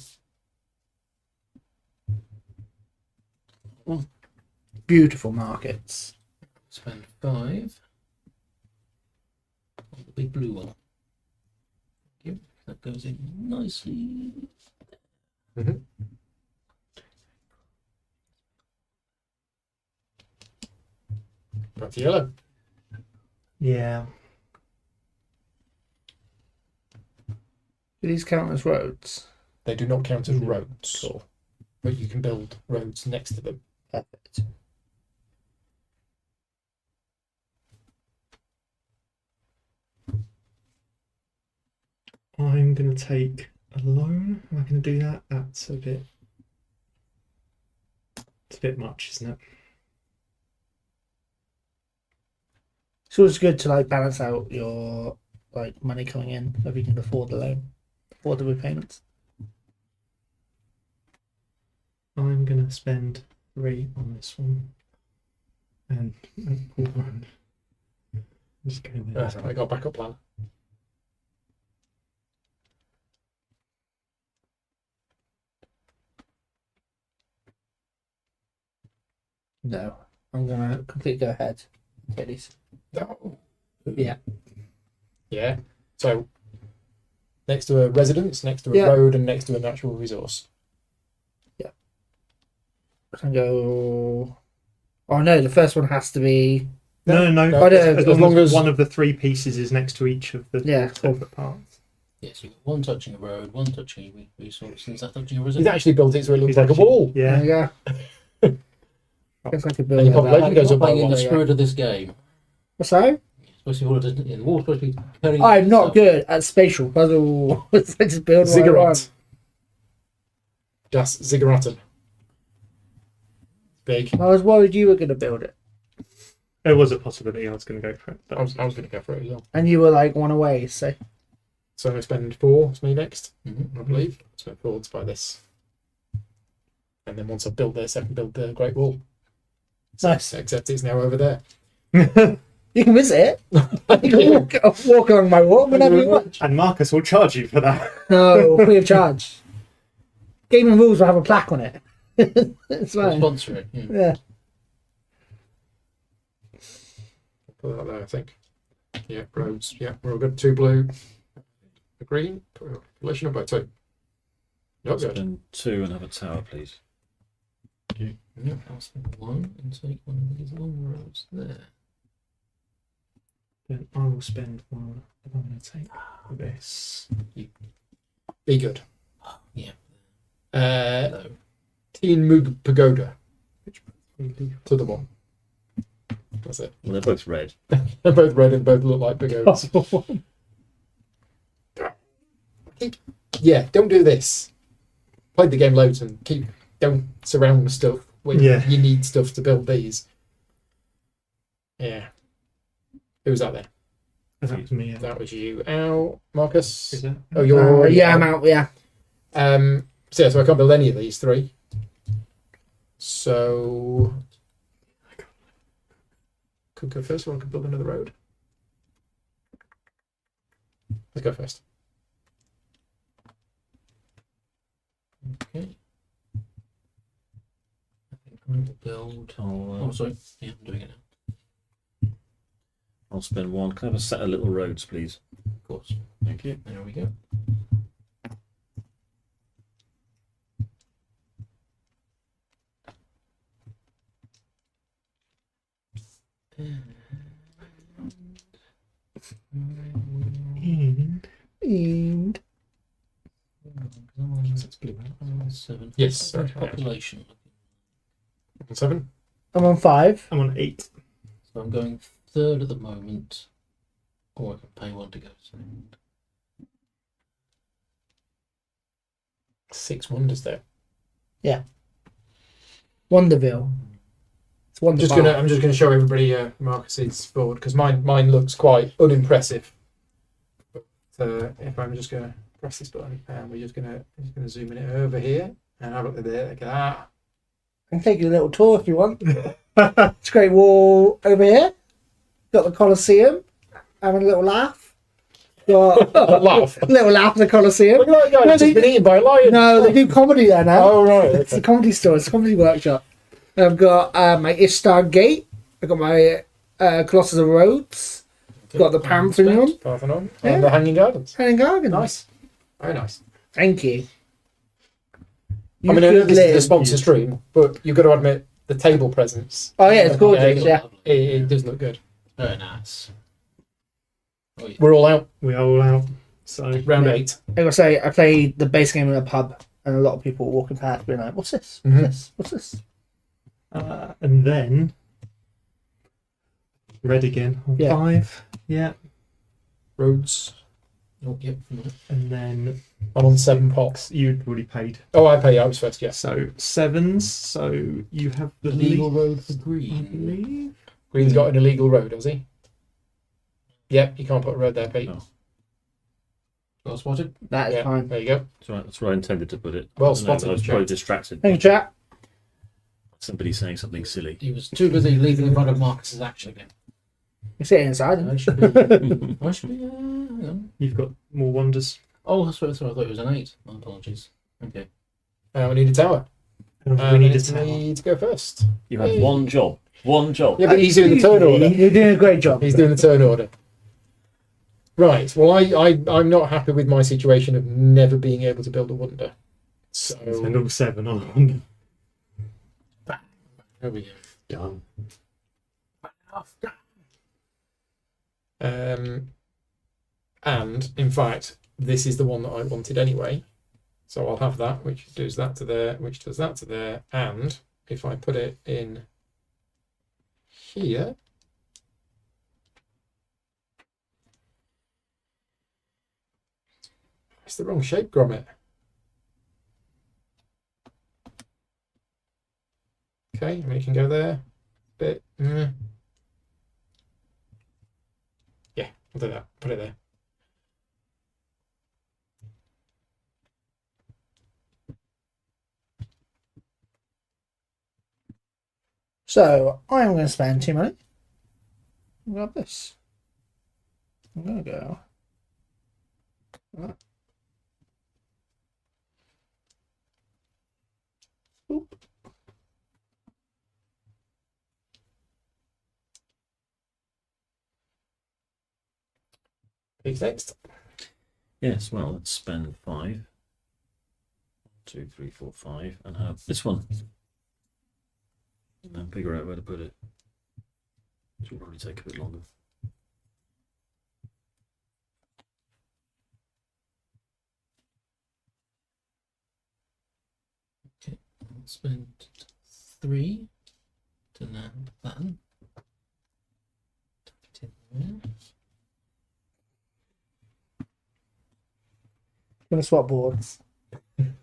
Beautiful markets. Spend 5 on the big blue one. Thank you. That goes in nicely. Mm-hmm. Back to yellow. Yeah. Do these count as roads? They do not count as Mm. roads, Cool. but you can build roads next to them. Perfect. I'm going to take a loan. Am I going to do that? That's a bit... It's a bit much, isn't it? It's always good to like balance out your like money coming in, whether you can afford the loan, afford the repayments. I'm going to spend 3 on this one. And pull one. Just go there. I got a backup plan. No, I'm gonna completely go ahead. Get these. Oh. Yeah. Yeah. So next to a residence, next to a Yeah. road, and next to a natural resource. I can go. Oh no, the first one has to be. No. I don't- As long as as- one of the 3 pieces is next to each of the Yeah, cool. separate parts. Yes, you've got one touching a road, one touching a resource. Is that touching a He's residence? actually built it so it looks He's like actually- a wall. Yeah. There you go. Guess I could build And you it probably- that. it goes up by playing in the one. spirit of this game. What's that? Supposed to be all the wall's supposed to be carrying I'm not stuff. good at spatial puzzle. I just build what I Ziggurat. want. Das Zigguraten. Big. I was worried you were going to build it, There was a possibility I was going to go for it. But I was going to go for it as well. and you were like one away. So So I spend 4. It's me next, Mhm. I believe. Spend 4 to buy this. And then once I've built this, I can build the Great Wall. nice. Except it's now over there. You can visit it. You can walk along my wall whenever you want. And Marcus will charge you for that. No, free of charge. Gaming rules will have a plaque on it. It's We'll fine. sponsor it. Yeah. Yeah. Put that there, I think. Yeah, roads. Yeah, we're all good. 2 blue. A green. Population up by 2. Not good. Spend 2 and have a tower, please. No, I'll spend 1 and take one of these long roads there. Then I will spend 1. And I'm going to take this. Be good. Yeah. Uh, Teen Moog Pagoda. To the one. That's it. Well, they're both red. They're both red and both look like pagodas. Yeah, don't do this. Played the game loads and don't surround stuff when Yeah. you need stuff to build these. Yeah. Who's that then? That was me. That was you. Ow. Marcus? Is it? Oh, you're already yeah, out. I'm out. Yeah. So I can't build any of these 3. So could go first, or I could build another road. Let's go first. Okay. I think I will build. Oh, sorry. Yeah, I'm doing it now. I'll spend 1. Can I have a set of little roads, please? Of course. Thank you. There we go. And It's blue. 7. Yes, sorry. Population. 7. I'm on 5. I'm on 8. So I'm going 3rd at the moment. Or I can pay 1 to go 2nd. 6 wonders there. Wonderville. It's wonderful. I'm just gonna show everybody Marcus's board because mine looks quite unimpressive. But if I'm just gonna press this button and we're just gonna zoom in it over here and have a look at there. Look at that. can take you a little tour if you want. It's a great wall over here. Got the Colosseum. Having a little laugh. Got A laugh. a little laugh at the Colosseum. Look at that guy. No, He's just been eaten by a lion. No, they do comedy there now. Oh right. It's a Okay. comedy store. It's a comedy workshop. I've got my Ishtar Gate. I've got my Colossus of Rhodes. Got the Pantheon. Parthenon. Yeah. And the Hanging Gardens. Hanging Gardens. Nice. Very nice. Thank you. I mean, I know could this is a live- sponsor stream, but you've got to admit the table presence. Oh, yeah, it's gorgeous. Yeah. It does look good. Very nice. Oh, yeah. We're all out. We're all out. So Round Yeah. 8. I gotta say, I played the base game in a pub, and a lot of people walking past being like, "What's this? What's Mhm. this? What's this?" and then red again on Yeah. 5. Yeah. Roads. Oh, yep. And then I'm on 7 pots. you'd already paid. Oh, I pay. I was first. Yes. So 7s. So you have the Legal legal, road for I green. believe. Green's got an illegal road, has he? Yep. You can't put a road there, Pete. No. Well spotted. That is Yeah. fine. There you go. That's right. That's where I intended to put it. Well I don't know, spotted, I was Jack. probably distracted. Thank you, chat. Somebody saying something silly. He was too busy leaving in front of Marcus's action again. You're sitting inside. I should be. I should be. Hang on. You've got more wonders. Oh, that's what I thought it was an 8. My apologies. Okay. We need a tower. And we need a it's tower. me to go first. You had one job. One job. Yeah, but he's doing the turn order. You're doing a great job. He's doing the turn order. Right. Well, I'm not happy with my situation of never being able to build a wonder. Spend So all 7 on a wonder. There we go. Done. and in fact, this is the one that I wanted anyway. So I'll have that, which does that to there, which does that to there, and if I put it in here. It's the wrong shape, Gromit. Okay, I mean, you can go there. Bit. Yeah, I'll do that. Put it there. So I'm going to spend 2 money. Grab this. I'm going to go. Oop. Who's next? Yes, well, let's spend 5. 1, 2, 3, 4, 5, and have this one. And then figure out where to put it. Which will probably take a bit longer. I'll spend 3 to land that. Tuck it in there. Going to swap boards.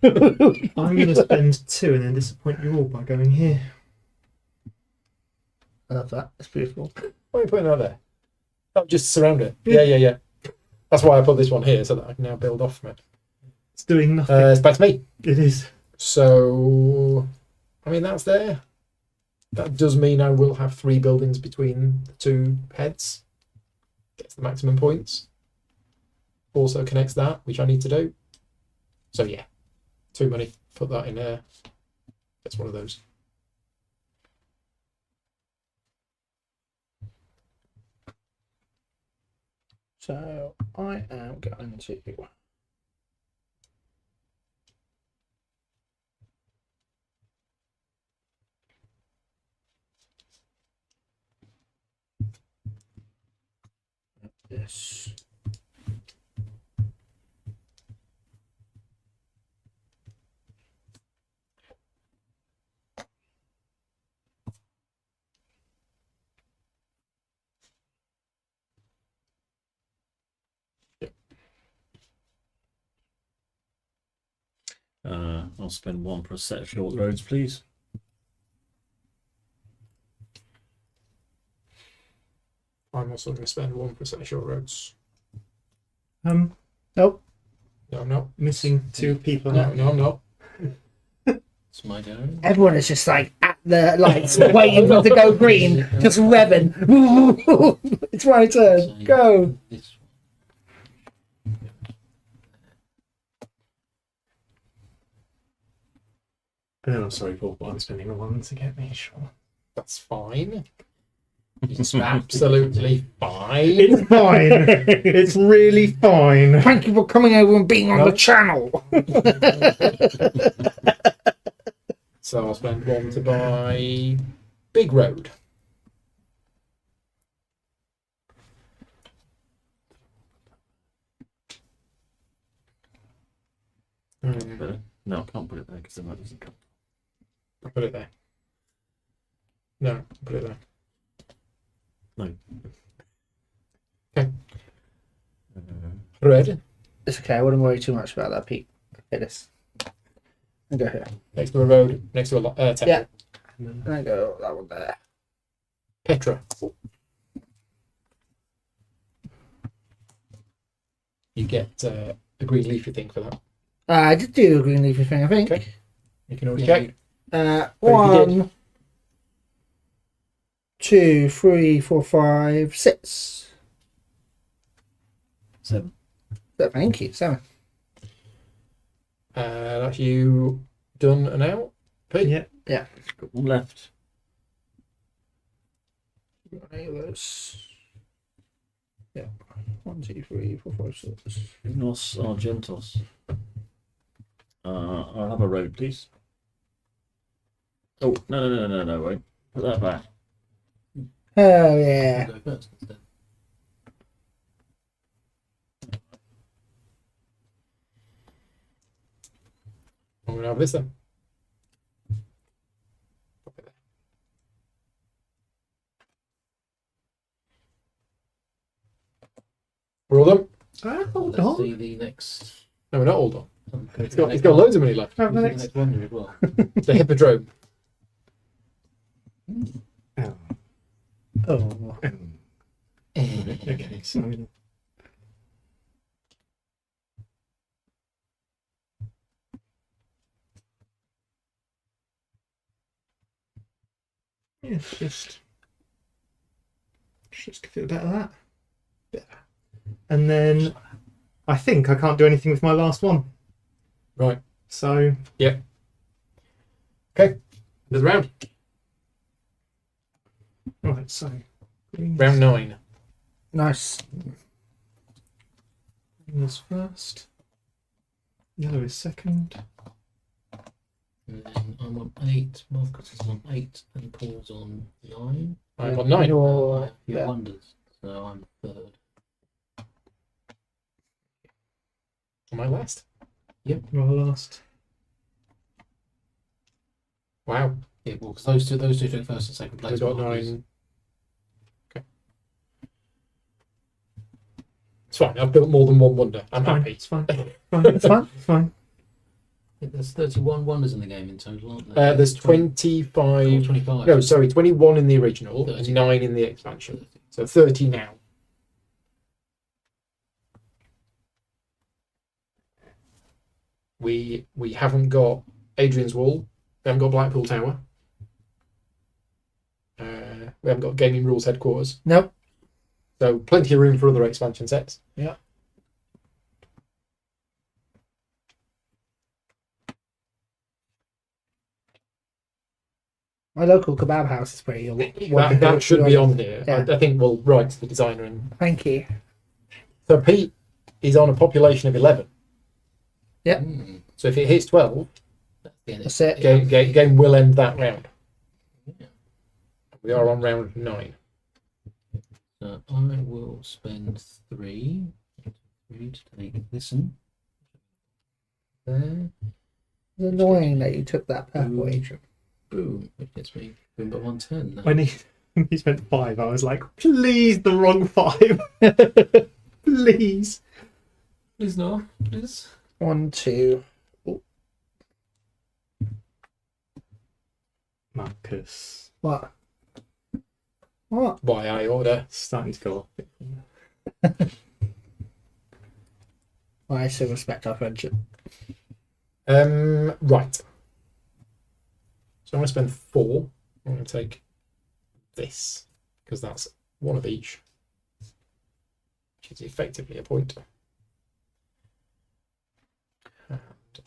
I'm going to spend 2 and then disappoint you all by going here. I love that. It's beautiful. Why are you putting that there? Oh, just to surround it. Yeah. That's why I put this one here, so that I can now build off from it. It's doing nothing. It's back to me. It is. So, I mean, that's there. That does mean I will have 3 buildings between the 2 heads. Gets the maximum points. Also connects that, which I need to do. So yeah, 2 money. Put that in there. That's one of those. So I am going to. This. I'll spend 1 for a set of short roads, please. I'm also going to spend 1 for a set of short roads. Nope. No, I'm not. Missing 2 people. No, I'm not. It's my go. Everyone is just like at the lights, waiting for it to go green, just revving. It's my turn. Go. This And then I'm sorry, Paul, but I'm spending a 1 to get me, sure. That's fine. It's absolutely fine. It's fine. It's really fine. Thank you for coming over and being on the channel. So I'll spend 1 to buy Big Road. No, I can't put it there because then that doesn't come. I'll put it there. No, I'll put it there. No. Okay. Red. It's okay. I wouldn't worry too much about that, Pete. Okay, this. And go here. Next to a road, next to a temple. Yeah. And I go that one there. Petra. You get a green leafy thing for that. I did do a green leafy thing, I think. Okay. You can already Yeah. check. One, you did. 2, 3, 4, 5, 6. 7. Thank you. 7. That's you done and out. Pete? Yeah. Got one left. Any of those? Yeah. 1, 2, 3, 4, 5, 6. Nos Argentos. I'll have a road, please. Oh, no, wait. Put that back. Oh yeah. I'll go first instead. I'm going to have this then. Pop it there. We're all done? Hold Let's on. see the next. No, we're not all done. Go It's to the got next loads of money left. Have the the next. next wonder as well. The Hippodrome. Oh. Oh. Okay, so yeah, just feel better that. Better. And then I think I can't do anything with my last one. Right. So Okay. Another round. right, so green Round 9. Nice. is first. Yellow is second. And then I'm on 8. Marcus is on 8, and Paul's on 9. I'm on 9. You're, Few yeah. wonders, so I'm 3rd. Am I last? You're last. Wow. Yeah, well, 'cause those two took first and second place. We've got Marcus. 9. Okay. It's fine. I've built more than one wonder. I'm Fine, happy. it's fine. Fine, It's fine. it's fine. I think there's 31 wonders in the game in total, aren't there? There's 25. 25. No, sorry, 21 in the original 30. and 9 in the expansion. So 30 now. We haven't got Adrian's Wall. We haven't got Blackpool Tower. We haven't got Gaming Rules Headquarters. Nope. So plenty of room for other expansion sets. Yeah. My local kebab house is pretty. That should be on here. Yeah. I think we'll write to the designer. And Thank you. so Pete is on a population of 11. Mm, So if it hits 12, that's the end. That's it. game will end that round. Yeah. We are on round 9. So I will spend 3 to take this one. There. It's annoying that you took that purple, Ooh. Adrian. Boom. Which gets me boom but 110 now. When he spent 5, I was like, please, the wrong 5. Please. Please no. Please. 1, 2. Marcus. What? What? Why I order. Starting to go off. Well, I still respect our friendship. Right. So I'm going to spend 4. I'm going to take this because that's 1 of each, which is effectively a point. And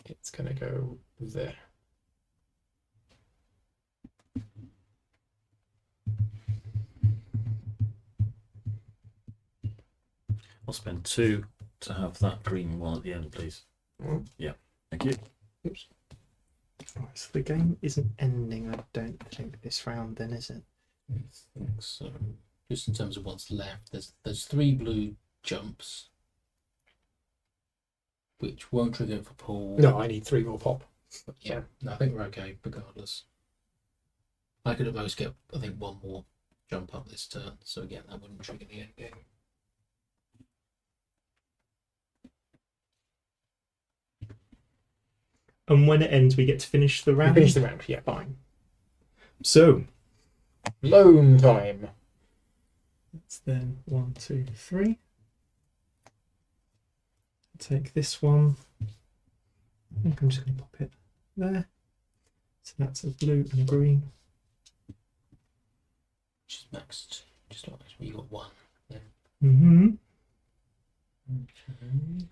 it's going to go there. I'll spend 2 to have that green one at the end, please. Mm. Yeah, thank you. Oops. Right, so the game isn't ending, I don't think, this round then, is it? I think so. Just in terms of what's left, there's 3 blue jumps, which won't trigger for Paul. No, I need 3 more pop. But yeah, no, I think we're okay regardless. I could at most get, I think, 1 more jump up this turn, so again, that wouldn't trigger the end game. And when it ends, we get to finish the round. Finish the round, yeah. Fine. So Loan time. it's then 1, 2, 3. Take this one. I think I'm just going to pop it there. So that's a blue and a green. Which is maxed, just like this, where you got 1. Yeah. Mm-hmm. Okay.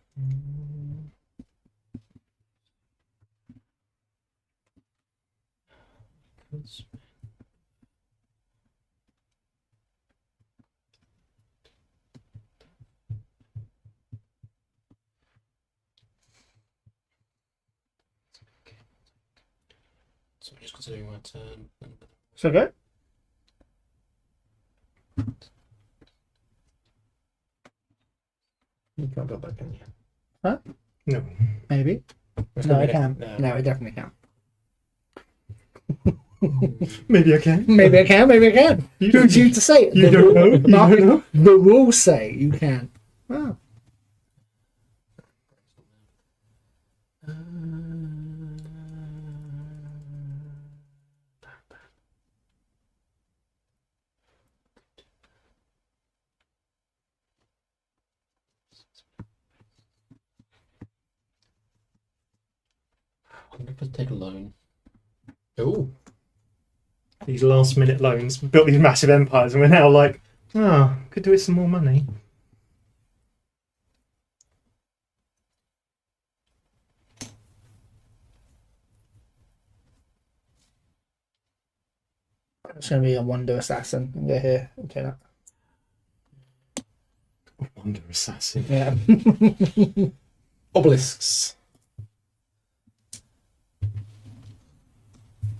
So I'm just considering my turn. So go. You can't build that, can you? No. Maybe. It's No, gonna I be can. no. No, I definitely can. Maybe I can. Maybe I can. Maybe I can. You Who's you to say it? You don't know. You Mark, don't know. the rules say you can. Wow. I'm going to take a loan. Oh, These last minute loans built these massive empires, and we're now like, oh, could do with some more money. It's going to be a Wonder Assassin. And go here. Okay, that. Wonder Assassin. Yeah. obelisks.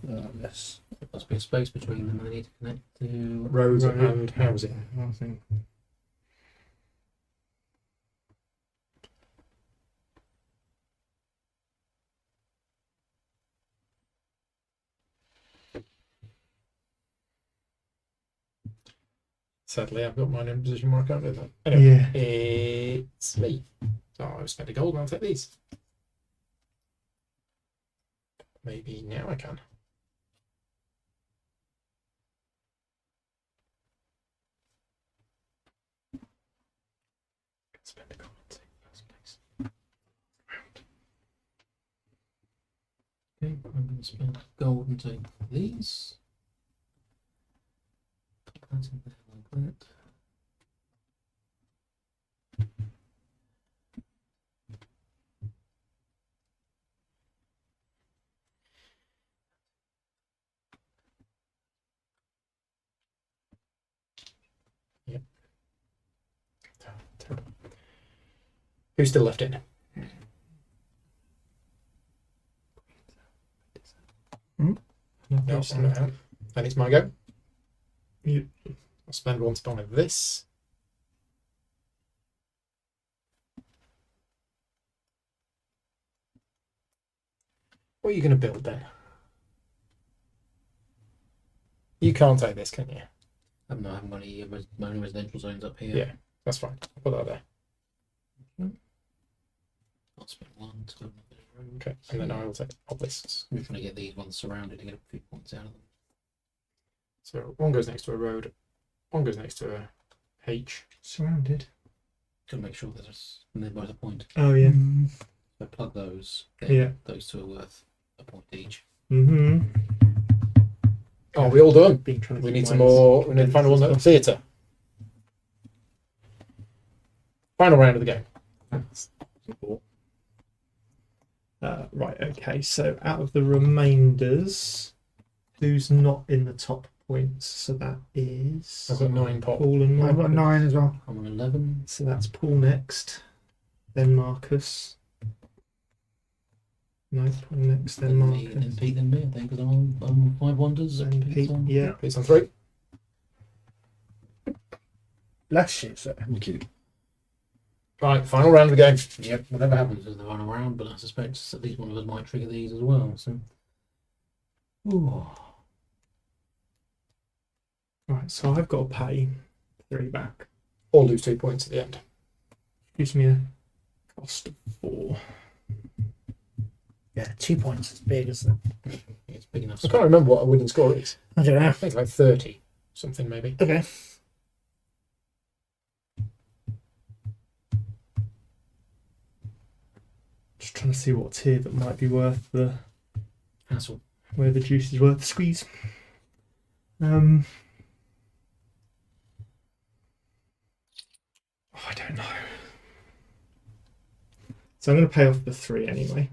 This. There must be a space between them. I need to connect to Roads Road. and housing. I think. Sadly, I've got mine in a position where I can't do that. Anyway, Yeah. it's me. So I've spent a gold and I'll take these. Maybe now I can. Spend a gold and take first place. Okay, I'm going to spend gold and take these. Put that in there like that. Terrible. Who's still left in? No, I'm out. And it's my go. You- I'll spend 1 to buy this. What are you going to build then? You can't take this, can you? I haven't got any my only residential zones up here. Yeah. That's fine. I'll put that there. I'll spend 1 to go another road. Okay. And then I will take obelisks. I'm trying to get these ones surrounded to get a few points out of them. So 1 goes next to a road, 1 goes next to a H. Surrounded. Gotta make sure they're both a point. Oh, yeah. So plug those. Then Yeah. those 2 are worth a point each. Mm-hmm. Are we all done? Been trying to We keep need some mine as more. We need the final one. condensed as Theatre. Final round of the game. possible. Right, okay, so out of the remainders, who's not in the top points? So that is I've got 9 pop. Paul and I've Marcus. got 9 as well. I'm on 11. So that's Paul next, then Marcus. No, Paul next, then Me, Marcus. then Pete, then me, I think, because I'm on 5 wonders. Then Pete's Pete, on. yeah. Pete's on 3. Bless you, sir. Thank you. Right, final round of the game. Yep, whatever happens is the run around, but I suspect at least one of us might trigger these as well. So, ooh. Right, so I've got to pay 3 back. Or lose 2 points at the end. Gives me a cost of 4. Yeah, 2 points is big, isn't it? It's big enough. I can't remember what a winning score is. I don't know. I think it's like 30 something maybe. Okay. Just trying to see what's here that might be worth the Hassle. where the juice is worth the squeeze. I don't know. So I'm going to pay off the 3 anyway.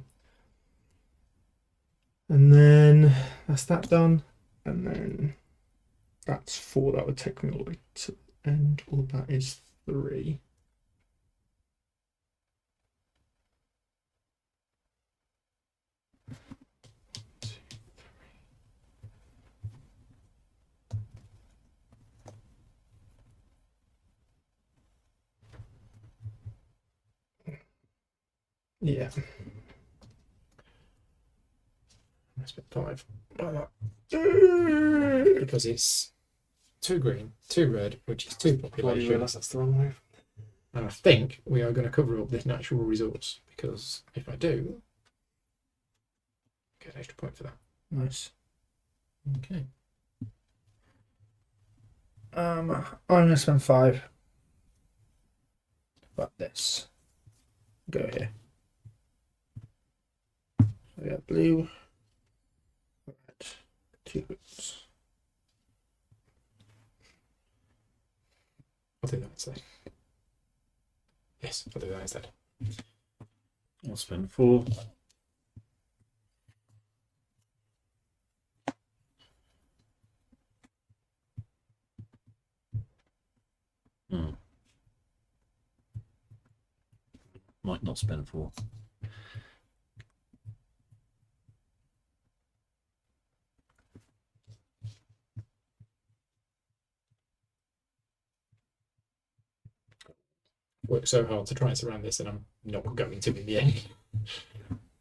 And then that's that done. And then that's 4. That would take me all the way to the end. All of that is 3. Yeah. I spent 5 like that. Because it's 2 green, 2 red, which is 2 population. That's the wrong move. And I think we are going to cover up this natural resource because if I do, get an extra point for that. Nice. Okay. I'm going to spend 5. But this. Go here. So we got blue, red, 2 greens. I'll do that instead. Yes, I'll do that instead. I'll spend 4. Might not spend 4. Worked so hard to try and surround this, and I'm not going to in the end.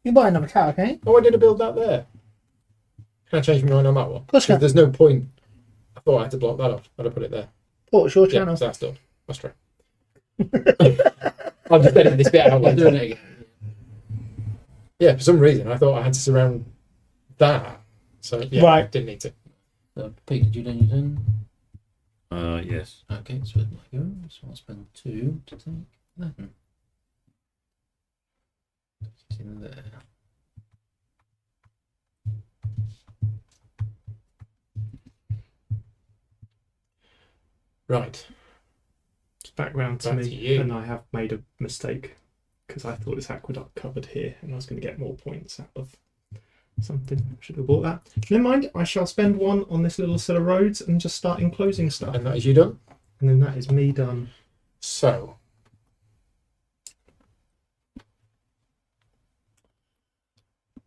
You buy another tower, can you? Oh, I did a build that there. Can I change my mind on that one? course you can. There's no point. I thought I had to block that off. I'd have put it there. Oh, it's your Yeah, channel. so that's done. That's true. I'm just editing this bit out. I'm Like, doing it again. yeah, for some reason I thought I had to surround that. So yeah, Right. didn't need to. So, Pete, did you do your turn? Yes. Okay, so it's my go. So I'll spend 2 to take that. It's in there. Right. It's back round to Back me, to you. and I have made a mistake because I thought this aqueduct covered here, and I was going to get more points out of something. Should have bought that. Never mind. I shall spend 1 on this little set of roads and just start enclosing stuff, And that is you done. and then that is me done. So.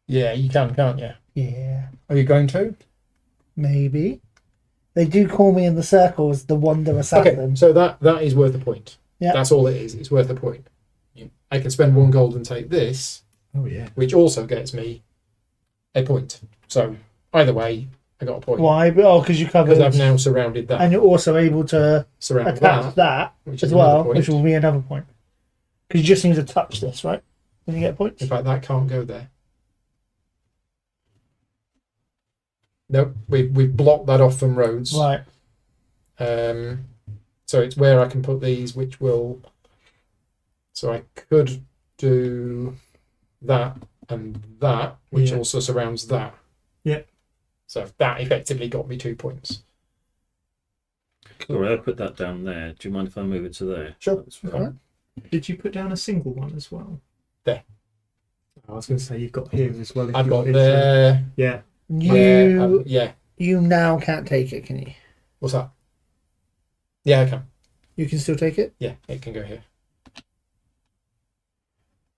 Yeah, you can, can't you? Yeah, Are you going to? maybe. They do call me in the circles the Wanderer Okay, Assassin. so that is worth a point. Yeah. That's all it is. It's worth a point. Yeah. I can spend 1 gold and take this, Oh yeah. which also gets me a point. So either way, I got a point. Why? Oh, because you covered. Because I've now surrounded that. And you're also able to Surround attach that which as is another well, point. which will be another point. Because you just need to touch this, right? Then you get points. In fact, that can't go there. Nope, we've blocked that off from roads. Right. So it's where I can put these, which will. So I could do that and that, which Yeah. also surrounds that. Yeah. So that effectively got me 2 points. All right, I'll put that down there. Do you mind if I move it to there? Sure. That's fine. Alright. Did you put down a single one as well? There. I was going to say you've got here as well. If I've you got wanted to. there. Yeah. You Yeah. you now can't take it, can you? What's that? Yeah, I can. You can still take it? Yeah, it can go here.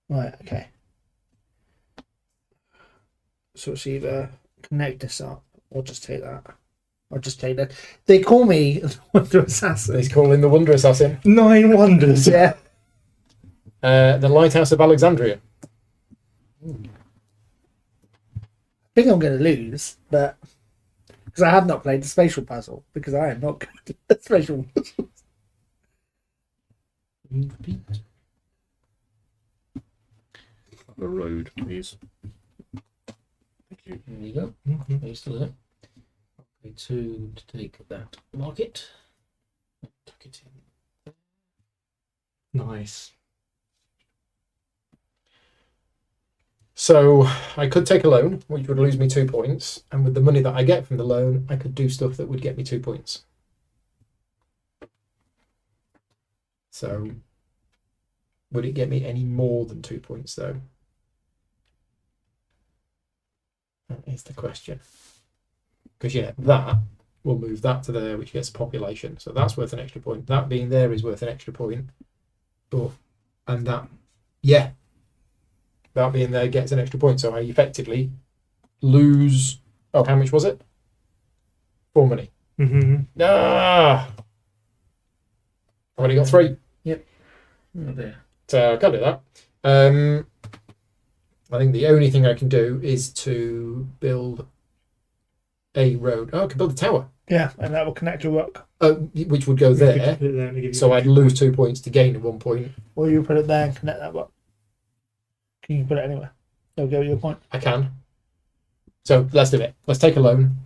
Right, okay. So it's either connect this up or just take that. Or just take that. They call me the Wonder Assassin. He's calling the Wonder Assassin. 9 wonders. Yeah. The Lighthouse of Alexandria. I think I'm going to lose, but because I have not played the spatial puzzle, because I am not good at the spatial puzzle. Repeat. A road, please. Thank you. There you go. Mhm. Are you still there? Okay, 2 to take that market. Tuck it in. Nice. So I could take a loan, which would lose me 2 points, and with the money that I get from the loan, I could do stuff that would get me 2 points. So would it get me any more than 2 points, though? That is the question. Because, yeah, that will move that to there, which gets population. So that's worth an extra point. That being there is worth an extra point. But, and that, yeah, that being there gets an extra point. So I effectively lose, oh, how much was it? 4 money. Mm-hmm. Ah! I've only got 3. Oh, there. So I can't do that. I think the only thing I can do is to build a road. Oh, I can build a tower. Yeah, and that will connect your work. Which would go You could there. put it there and give you So I'd extra lose point. 2 points to gain 1 point. Or you put it there and connect that work. Can you put it anywhere? It'll give you a point. I can. So let's do it. Let's take a loan,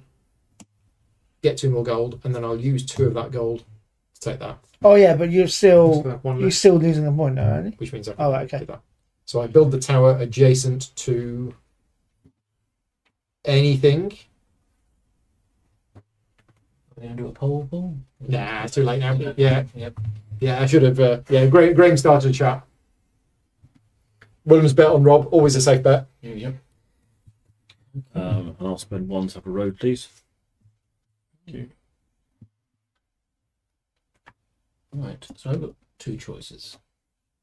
get 2 more gold, and then I'll use 2 of that gold to take that, Oh yeah, but you're still Just have one you're left. still losing a point, though, aren't you? which means I can Oh, okay. do that. So I build the tower adjacent to anything. Are we going to do a poll? Nah, it's too late now. Yep. Yeah, I should have. Graham started a chat. Williams bet on Rob, always a safe bet. Yep. And I'll spend 1 to have a road, please. Right, so I've got 2 choices.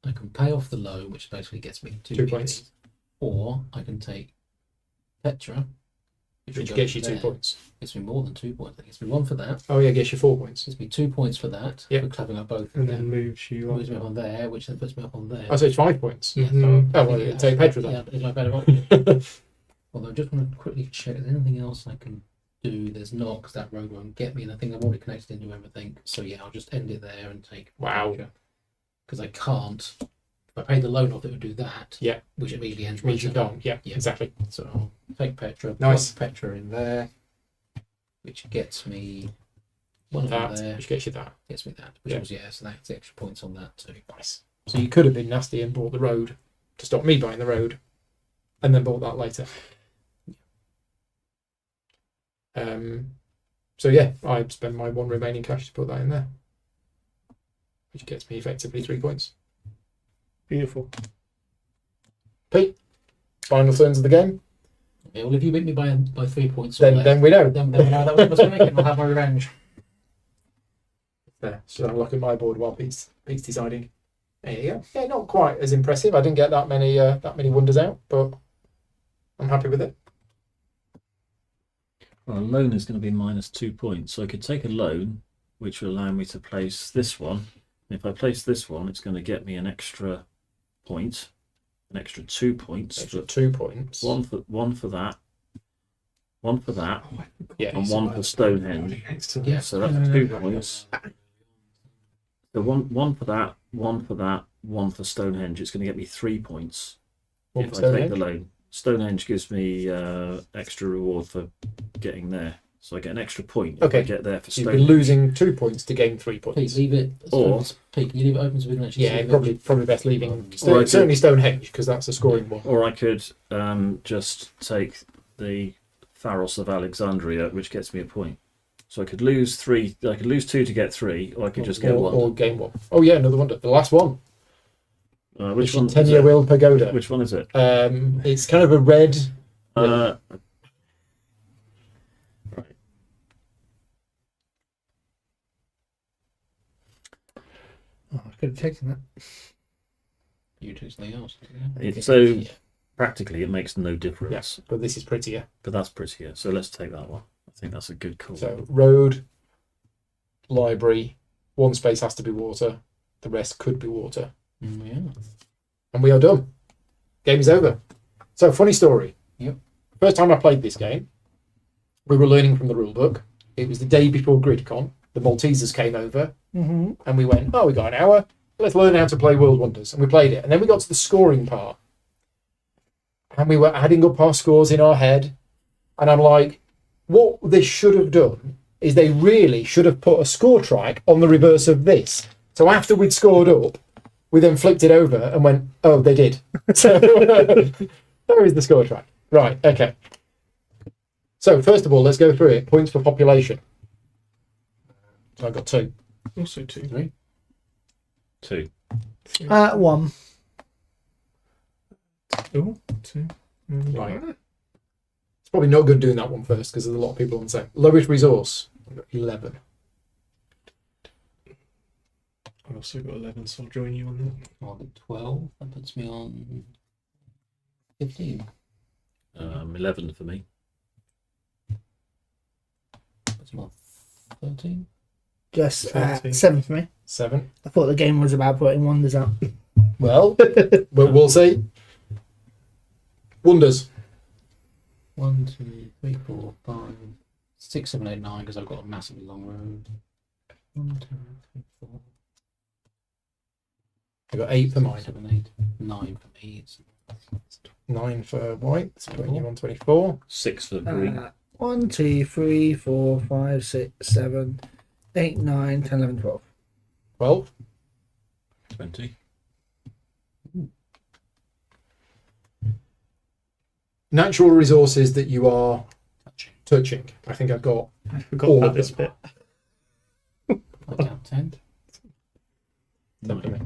I can pay off the loan, which basically gets me 2 2 points. GP, or I can take Petra, Which will gets go you 2 there. points. Gets me more than 2 points. It gets me 1 for that. Oh yeah, gets you 4 points. Gets me 2 points for that. Yep. For clapping up both of And then them. moves you Moves me up up. on there, which then puts me up on there. Oh, so it's 5 points. Yeah, Mhm. so I Oh, well, think take Petra then. Yeah, is my better option. Although I just want to quickly check, is there anything else I can do? There's not, because that road won't get me, and I think I've already connected into everything. So yeah, I'll just end it there and take Wow. because I can't. If I pay the loan off, it would do that. Yeah. Which immediately ends Which means you my turn. don't. Yeah, Yeah. exactly. So I'll take Petra. Nice. Put Petra in there, which gets me one of That, them there. which gets you that. Gets me that, which Yeah. was so that's the extra points on that too. Nice. So you could have been nasty and bought the road to stop me buying the road, and then bought that later. So yeah, I spend my 1 remaining cash to put that in there, which gets me effectively 3 points. Beautiful. Pete, final turns of the game. Yeah, well, if you beat me by 3 points, Then we know. then we know that was a mistake, and I'll have my revenge. There, so I'm looking at my board while Pete's deciding. There you go. Yeah, not quite as impressive. I didn't get that many wonders out, but I'm happy with it. Well, a loan is going to be minus 2 points, so I could take a loan, which will allow me to place this one. And if I place this one, it's going to get me an extra point, an extra 2 points. Extra But 2 points. one for that, one for that, Yeah. and 1 for Stonehenge. Excellent. Yeah. So that's 2 points. So one for that, 1 for that, 1 for Stonehenge. It's going to get me 3 points 1 if for I take Stonehenge. the loan. Stonehenge gives me extra reward for getting there, so I get an extra point Okay. if I get there for So you've been Stonehenge. losing 2 points to gain 3 Pete, points. leave it. Or- Pete, can you leave it open so we can actually see Yeah, it? probably best leaving. Or I could- Certainly Stonehenge, because that's a scoring one. Or I could just take the Pharos of Alexandria, which gets me a point. So I could lose 3. I could lose 2 to get 3, or I could just get or, 1. or game 1. Oh yeah, another wonder. The last one. Which one? 10-year World Pagoda. Which one is it? It's kind of a red. Right. Oh, I could have taken that. You do something else. So practically, it makes no difference. Yes, but this is prettier. But that's prettier. So let's take that one. I think that's a good call. So road, library, one space has to be water. The rest could be water. Yeah. And we are done. Game is over. So funny story. Yep. First time I played this game, we were learning from the rule book. It was the day before GridCon. The Maltesers came over and we went, oh, we got an hour. Let's learn how to play World Wonders. And we played it. And then we got to the scoring part. And we were adding up our scores in our head. And I'm like, what they should have done is they really should have put a score track on the reverse of this. So after we'd scored up, we then flipped it over and went, oh, they did. So there is the score track. Right, okay. So first of all, let's go through it. Points for population. So I got 2. Also 2. 3. 2. 1. Oh, 2. Right. It's probably not good doing that one first because there's a lot of people on the same. Lowest resource, I've got 11. I've also got 11, so I'll join you on that. I've got 12. That puts me on 15. 11 for me. Puts me on 13. Just 13. 7 for me. 7. I thought the game was about putting wonders out. Well, we'll see. Wonders. 1, 2, 3, 4, 5, 6, 7, 8, 9, because I've got a massively long road. 1, 2, 3, 4, I got 8 for mine. 7, 8, 9 for me. It's 9 for white. It's putting you on 24. 6 for green. 1, 2, 3, 4, 5, 6, 7, 8, 9, 10, 11, 12. 12. 20. Natural resources that you are touching. I think I've got I forgot all about of this them. bit. I count 10. 10 for me.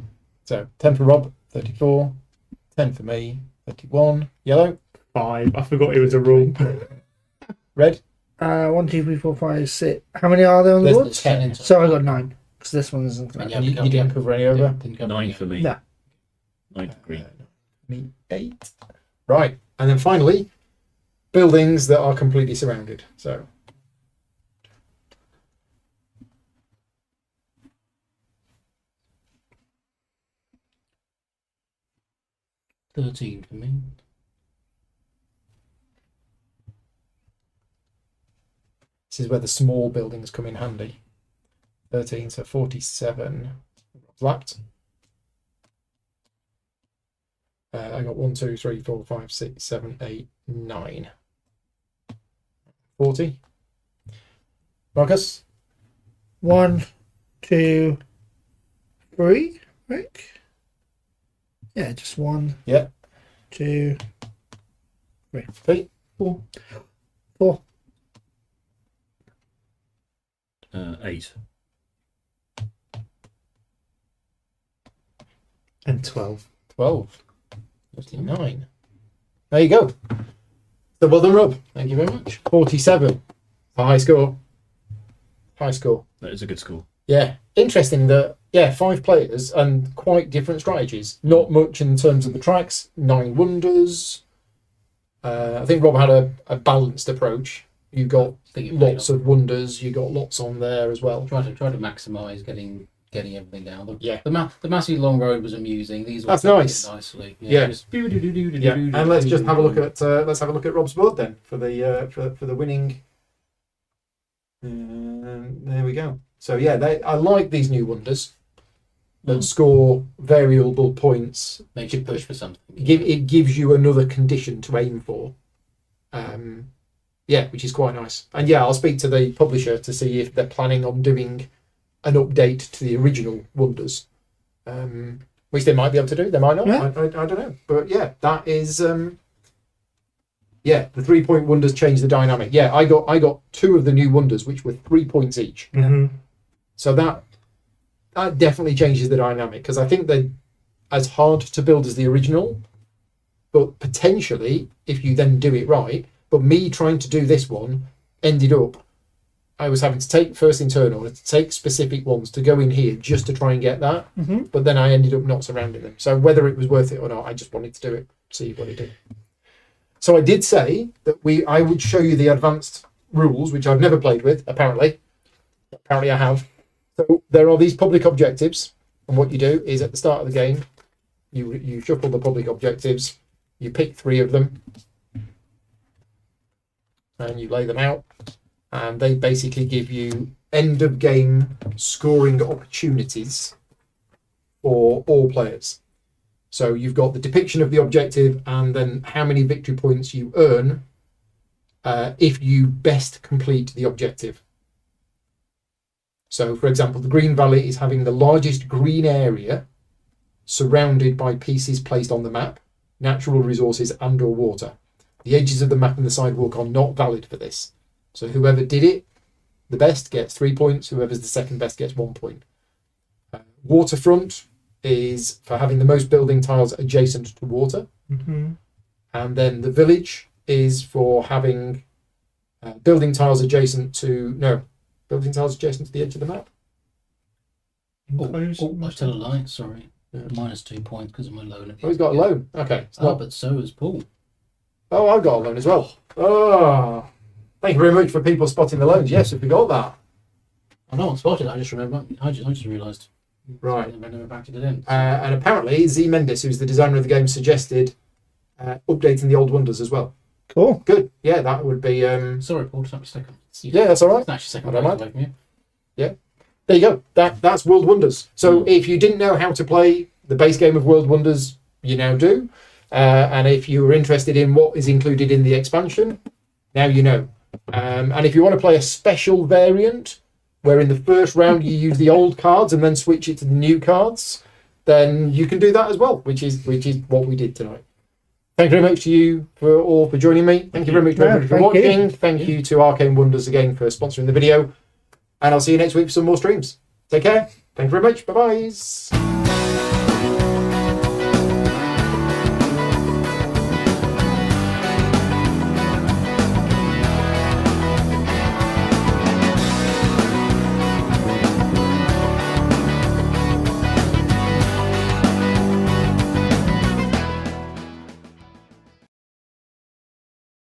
So 10 for Rob, 34. 10 for me, 31. Yellow. 5. I forgot it was a rule. Red. 1, 2, 3, 4, 5, 6. How many are there on the There's board? There's 10 in total. So I got 9. Because this one isn't. And And you didn't cover any over. Didn't cover 9 any for over. me. No. 9 for green. Me 8. Right. And then finally, buildings that are completely surrounded. So 13 for me. this is where the small buildings come in handy. 13, so 47. Flapped. I got 1, 2, 3, 4, 5, 6, 7, 8, 9. 40. Marcus? 1, 2, 3, Rick? Yeah, just 1. Yeah. 2, 3. Pete? 4. 4. 8. And 12. 12. 59. There you go. So well done, Rob. Thank you very much. 47. A high score. High score. That is a good score. Yeah. Interesting that, 5 players and quite different strategies. Not much in terms of the tracks. 9 wonders. I think Rob had a balanced approach. You got I think it paid lots off. of wonders. You got lots on there as well. Try to maximise getting everything down. Yeah. The massive long road was amusing. These That's all fit nice. nicely. Yeah. Just Yeah. And let's just have a look at Rob's board then for the for the winning. There we go. So I like these new wonders that score variable points. makes you push for something. It gives you another condition to aim for. Which is quite nice. And I'll speak to the publisher to see if they're planning on doing an update to the original wonders, which they might be able to do. They might not. Yeah. I don't know. But that is Yeah, the 3-point wonders change the dynamic. Yeah, I got 2 of the new wonders, which were 3 points each. Mm-hmm. So that definitely changes the dynamic, because I think they're as hard to build as the original, but potentially if you then do it right. But me trying to do this one ended up, I was having to take first internal, to take specific ones to go in here just to try and get that. Mm-hmm. But then I ended up not surrounding them. So whether it was worth it or not, I just wanted to do it, see what it did. So I did say that I would show you the advanced rules, which I've never played with, apparently. Apparently I have. So there are these public objectives, and what you do is at the start of the game, you shuffle the public objectives, you pick 3 of them, and you lay them out, and they basically give you end of game scoring opportunities for all players. So you've got the depiction of the objective, and then how many victory points you earn if you best complete the objective. So, for example, the Green Valley is having the largest green area surrounded by pieces placed on the map, natural resources and or water. The edges of the map and the sidewalk are not valid for this. So whoever did it the best gets 3 points, whoever's the second best gets 1 point. Waterfront is for having the most building tiles adjacent to water. Mm-hmm. And then the village is for having building tiles adjacent to the edge of the map. I tell a lie, sorry. Yeah. -2 points because of my loan. Oh, he's got a loan. Okay. But so has Paul. Oh, I've got a loan as well. Oh, thank you very much for people spotting the loans. Yes, we got that. I know, I spotted it, I just remember. I just realised. Right. I never factored it in. And apparently, Z Mendes, who's the designer of the game, suggested updating the old wonders as well. Cool. Good. Yeah, that would be. Sorry, Paul, just have a second. Yeah, that's all right. It's actually second I don't place away from you. There you go. That's World Wonders. So if you didn't know how to play the base game of World Wonders, you now do. And if you were interested in what is included in the expansion, now you know. And if you want to play a special variant, where in the first round you use the old cards and then switch it to the new cards, then you can do that as well, which is what we did tonight. Thank you very much to you for joining me. Thank you very much to everybody for watching. Thank you to Arcane Wonders again for sponsoring the video. And I'll see you next week for some more streams. Take care. Thank you very much. Bye-bye.